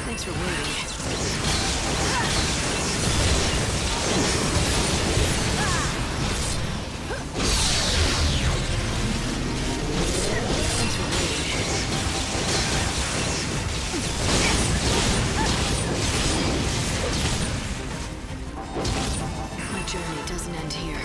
Thanks for waiting. My journey doesn't end here.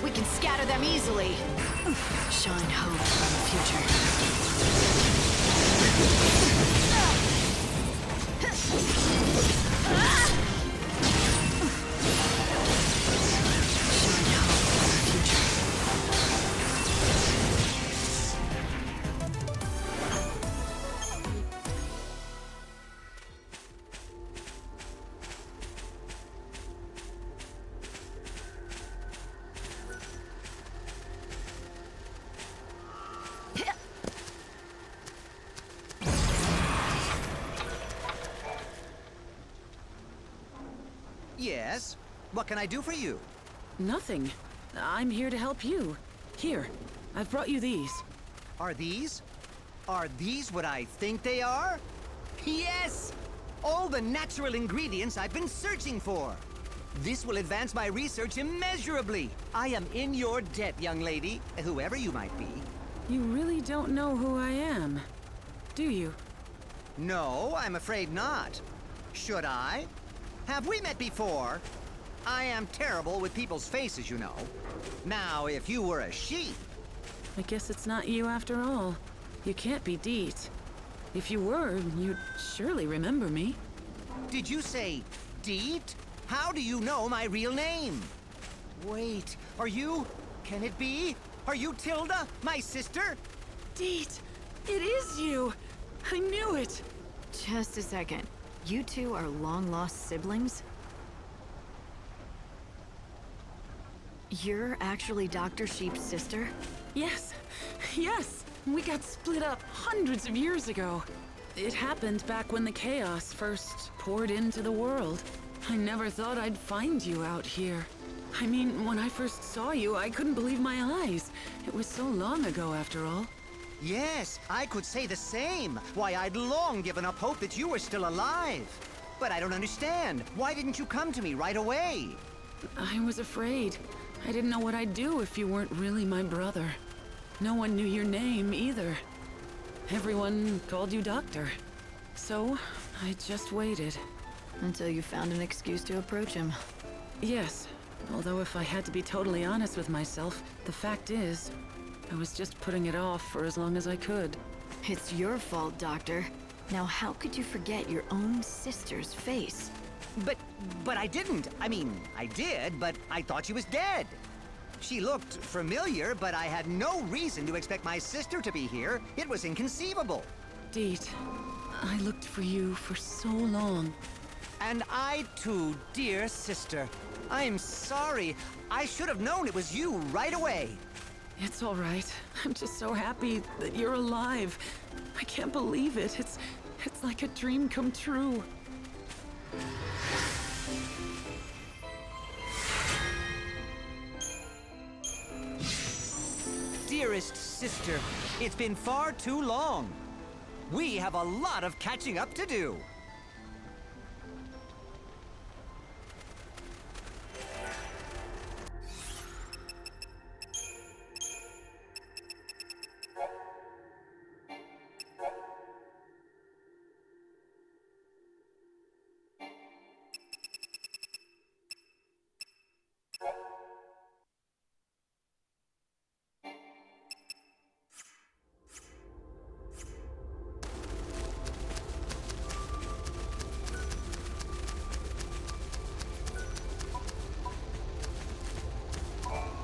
We can scatter them easily. Shine hope on the future. Yes? What can I do for you? Nothing. I'm here to help you. Here, I've brought you these. Are these what I think they are? Yes! All the natural ingredients I've been searching for. This will advance my research immeasurably. I am in your debt, young lady, whoever you might be. You really don't know who I am, do you? No, I'm afraid not. Should I? Have we met before? I am terrible with people's faces, you know. Now, if you were a sheep... I guess it's not you after all. You can't be Deet. If you were, you'd surely remember me. Did you say Deet? How do you know my real name? Wait, are you... Can it be? Are you Tilda, my sister? Deet, it is you! I knew it! Just a second. You two are long-lost siblings? You're actually Dr. Sheep's sister? Yes, yes. We got split up hundreds of years ago. It happened back when the chaos first poured into the world. I never thought I'd find you out here. I mean, when I first saw you, I couldn't believe my eyes. It was so long ago, after all. Yes, I could say the same. Why, I'd long given up hope that you were still alive. But I don't understand. Why didn't you come to me right away? I was afraid. I didn't know what I'd do if you weren't really my brother. No one knew your name, either. Everyone called you Doctor. So, I just waited. Until you found an excuse to approach him. Yes. Although if I had to be totally honest with myself, the fact is, I was just putting it off for as long as I could. It's your fault, Doctor. Now how could you forget your own sister's face? But I didn't. I mean, I did, but I thought she was dead. She looked familiar, but I had no reason to expect my sister to be here. It was inconceivable. Deet, I looked for you for so long. And I too, dear sister. I'm sorry. I should have known it was you right away. It's all right. I'm just so happy that you're alive. I can't believe it. It's like a dream come true. Dearest sister, it's been far too long. We have a lot of catching up to do.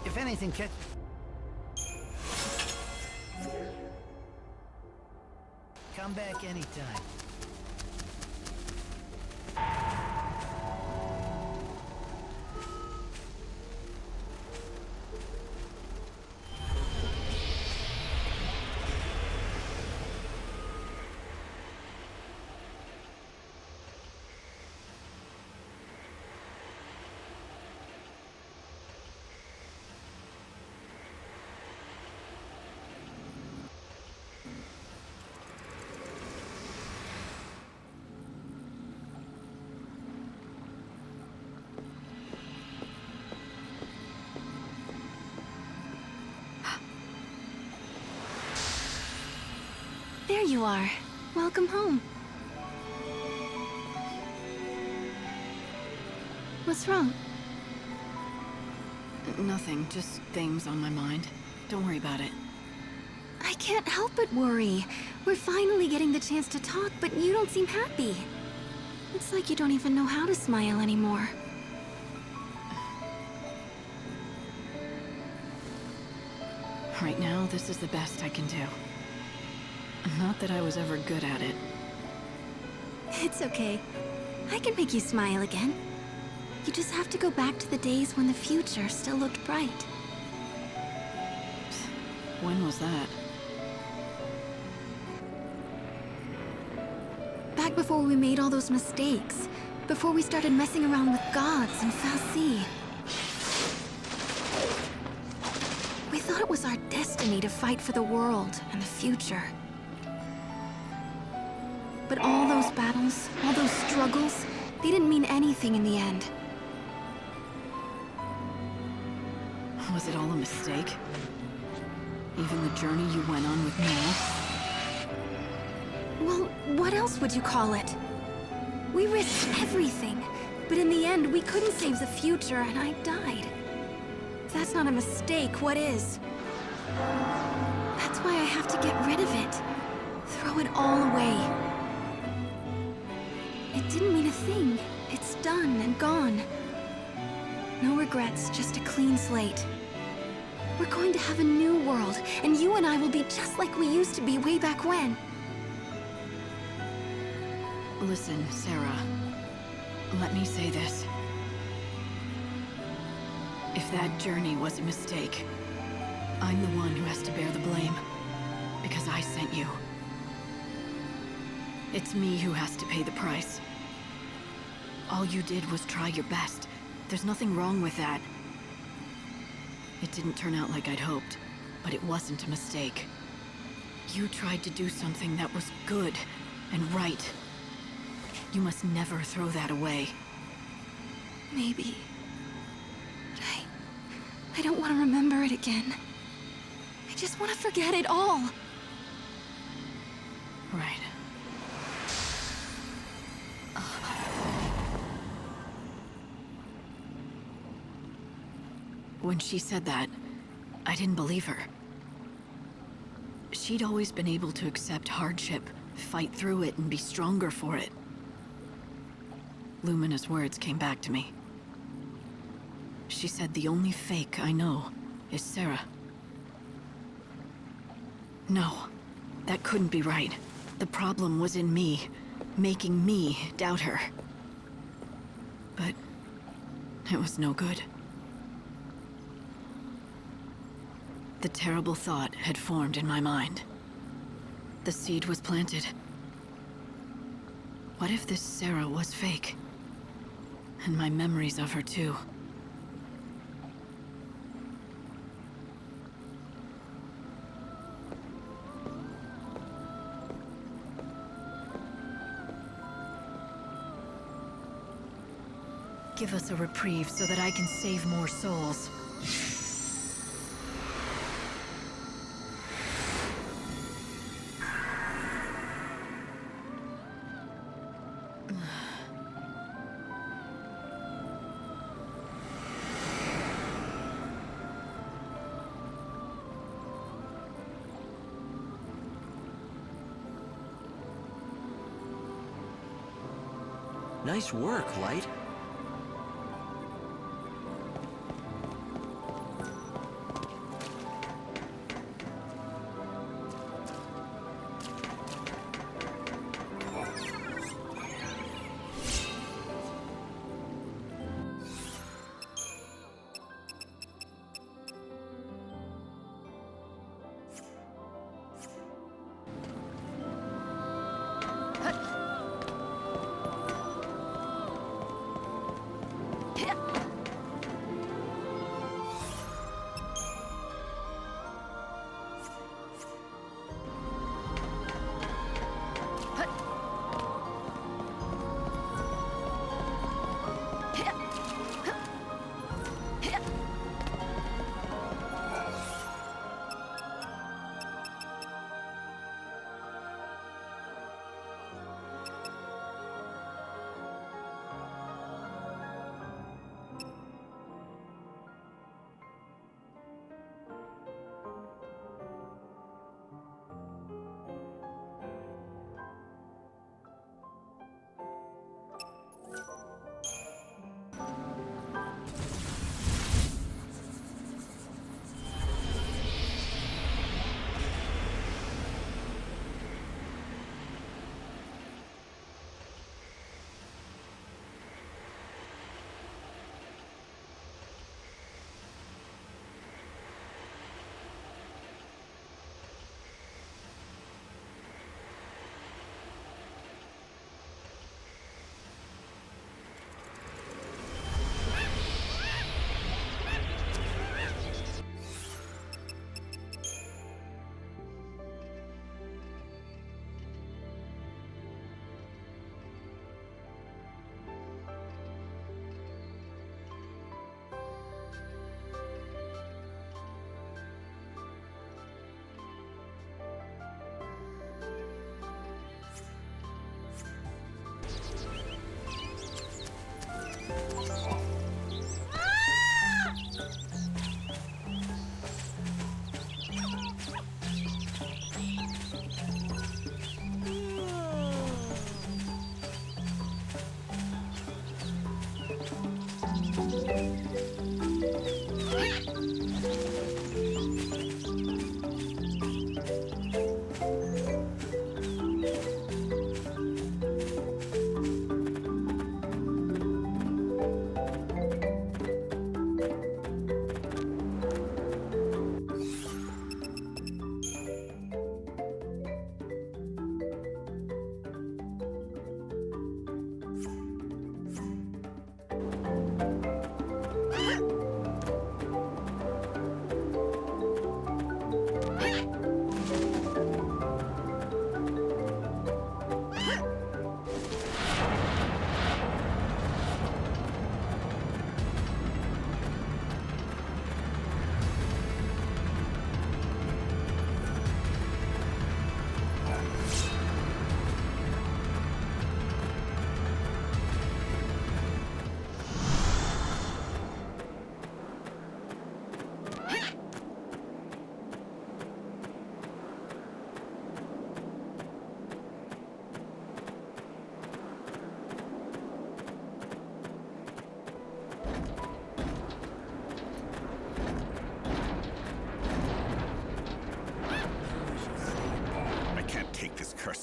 If anything come back anytime. There you are. Welcome home. What's wrong? Nothing, just things on my mind. Don't worry about it. I can't help but worry. We're finally getting the chance to talk, but you don't seem happy. It's like you don't even know how to smile anymore. Right now, this is the best I can do. Not that I was ever good at it. It's okay. I can make you smile again. You just have to go back to the days when the future still looked bright. When was that? Back before we made all those mistakes. Before we started messing around with gods and Fal'Cie. We thought it was our destiny to fight for the world and the future. But all those battles, all those struggles, they didn't mean anything in the end. Was it all a mistake? Even the journey you went on with Noel? Well, what else would you call it? We risked everything, but in the end, we couldn't save the future, and I died. If that's not a mistake, what is? That's why I have to get rid of it. Throw it all away. It didn't mean a thing. It's done and gone. No regrets, just a clean slate. We're going to have a new world, and you and I will be just like we used to be way back when. Listen, Sarah. Let me say this. If that journey was a mistake, I'm the one who has to bear the blame. Because I sent you. It's me who has to pay the price. All you did was try your best. There's nothing wrong with that. It didn't turn out like I'd hoped, but it wasn't a mistake. You tried to do something that was good and right. You must never throw that away. Maybe. But I don't want to remember it again. I just want to forget it all. Right. When she said that, I didn't believe her. She'd always been able to accept hardship, fight through it, and be stronger for it. Lumina's words came back to me. She said the only fake I know is Sarah. No, that couldn't be right. The problem was in me, making me doubt her. But it was no good. The terrible thought had formed in my mind. The seed was planted. What if this Sarah was fake? And my memories of her too. Give us a reprieve so that I can save more souls. Nice work, Light.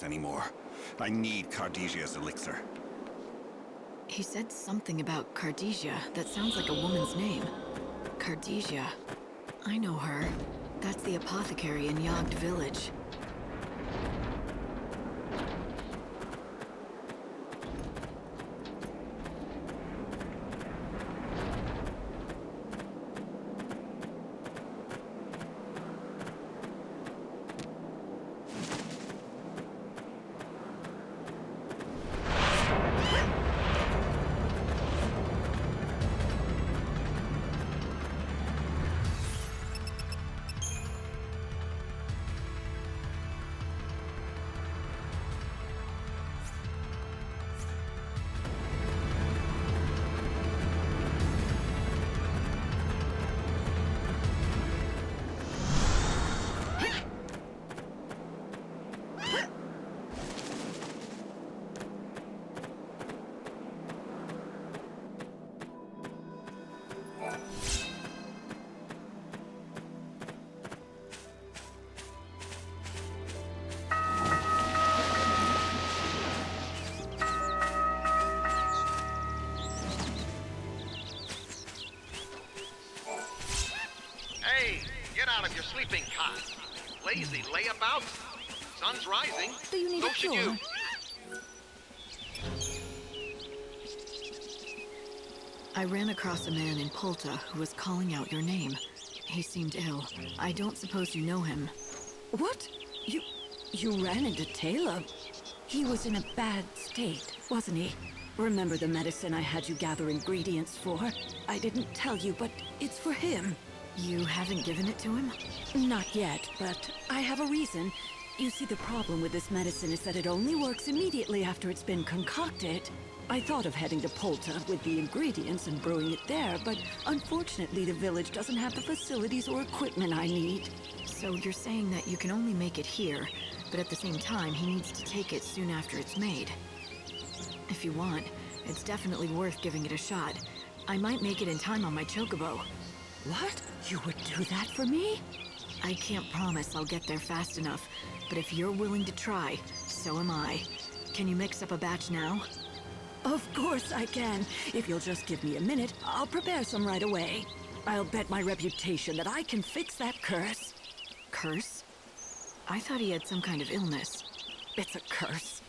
this anymore. I need Cardesia's elixir. He said something about Cardesia. That sounds like a woman's name. Cardesia. I know her. That's the apothecary in Yogd Village. Hey, get out of your sleeping cot. Lazy layabouts. Sun's rising. Do you need so a should cure? you. I ran across a man in Polta who was calling out your name. He seemed ill. I don't suppose you know him. What? You ran into Taylor? He was in a bad state, wasn't he? Remember the medicine I had you gather ingredients for? I didn't tell you, but it's for him. You haven't given it to him? Not yet, but I have a reason. You see, the problem with this medicine is that it only works immediately after it's been concocted. I thought of heading to Polta with the ingredients and brewing it there, but unfortunately the village doesn't have the facilities or equipment I need. So you're saying that you can only make it here, but at the same time he needs to take it soon after it's made. If you want, it's definitely worth giving it a shot. I might make it in time on my chocobo. What? You would do that for me? I can't promise I'll get there fast enough, but if you're willing to try, so am I. Can you mix up a batch now? Of course I can. If you'll just give me a minute, I'll prepare some right away. I'll bet my reputation that I can fix that curse. Curse? I thought he had some kind of illness. It's a curse.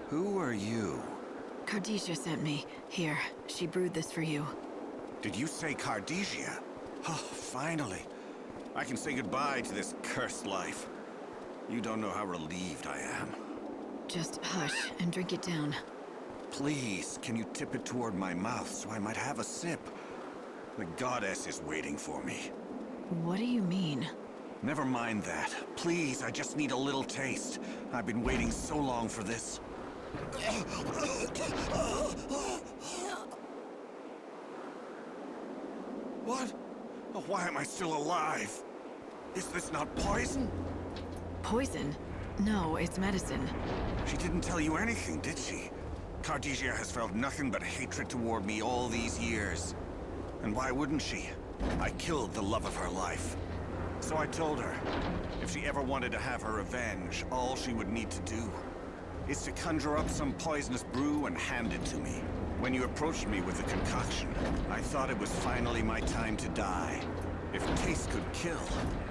Who are you? Cardesia sent me. Here, she brewed this for you. Did you say Cardesia? Oh, finally. I can say goodbye to this cursed life. You don't know how relieved I am. Just hush and drink it down. Please, can you tip it toward my mouth so I might have a sip? The goddess is waiting for me. What do you mean? Never mind that. Please, I just need a little taste. I've been waiting so long for this. What? Oh, why am I still alive? Is this not poison? Poison? No, it's medicine. She didn't tell you anything, did she? Cardesia has felt nothing but hatred toward me all these years. And why wouldn't she? I killed the love of her life. So I told her, if she ever wanted to have her revenge, all she would need to do is to conjure up some poisonous brew and hand it to me. When you approached me with the concoction, I thought it was finally my time to die. If taste could kill,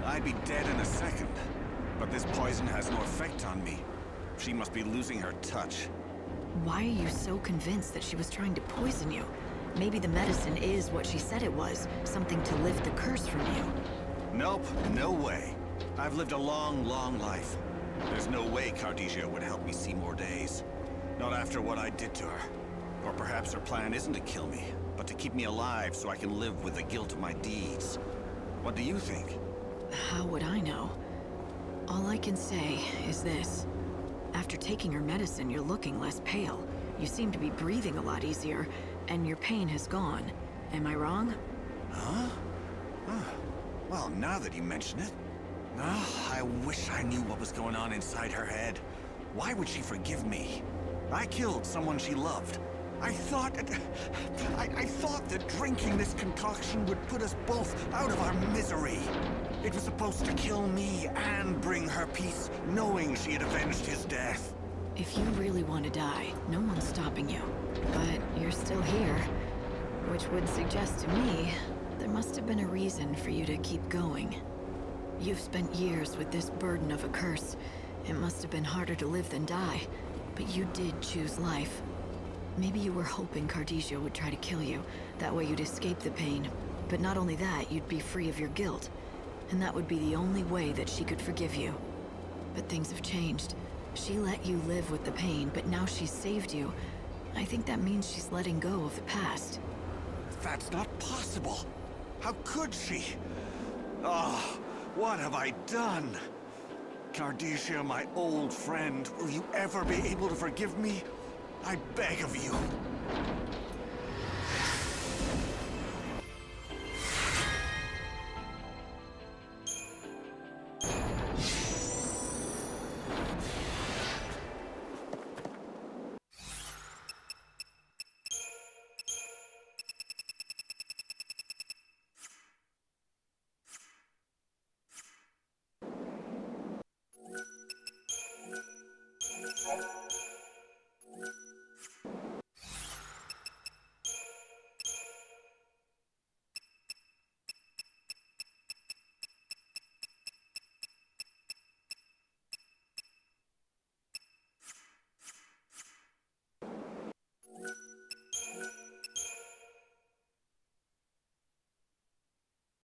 I'd be dead in a second. But this poison has no effect on me. She must be losing her touch. Why are you so convinced that she was trying to poison you? Maybe the medicine is what she said it was, something to lift the curse from you. Nope, no way. I've lived a long, long life. There's no way Cardesia would help me see more days. Not after what I did to her. Or perhaps her plan isn't to kill me, but to keep me alive so I can live with the guilt of my deeds. What do you think? How would I know? All I can say is this. After taking her medicine, you're looking less pale. You seem to be breathing a lot easier, and your pain has gone. Am I wrong? Huh? Well, now that you mention it... I wish I knew what was going on inside her head. Why would she forgive me? I killed someone she loved. I thought that drinking this concoction would put us both out of our misery. It was supposed to kill me and bring her peace, knowing she had avenged his death. If you really want to die, no one's stopping you. But you're still here, which would suggest to me there must have been a reason for you to keep going. You've spent years with this burden of a curse. It must have been harder to live than die, but you did choose life. Maybe you were hoping Cardesia would try to kill you. That way you'd escape the pain. But not only that, you'd be free of your guilt. And that would be the only way that she could forgive you. But things have changed. She let you live with the pain, but now she's saved you. I think that means she's letting go of the past. That's not possible. How could she? Oh, what have I done? Cardesia, my old friend, will you ever be able to forgive me? I beg of you.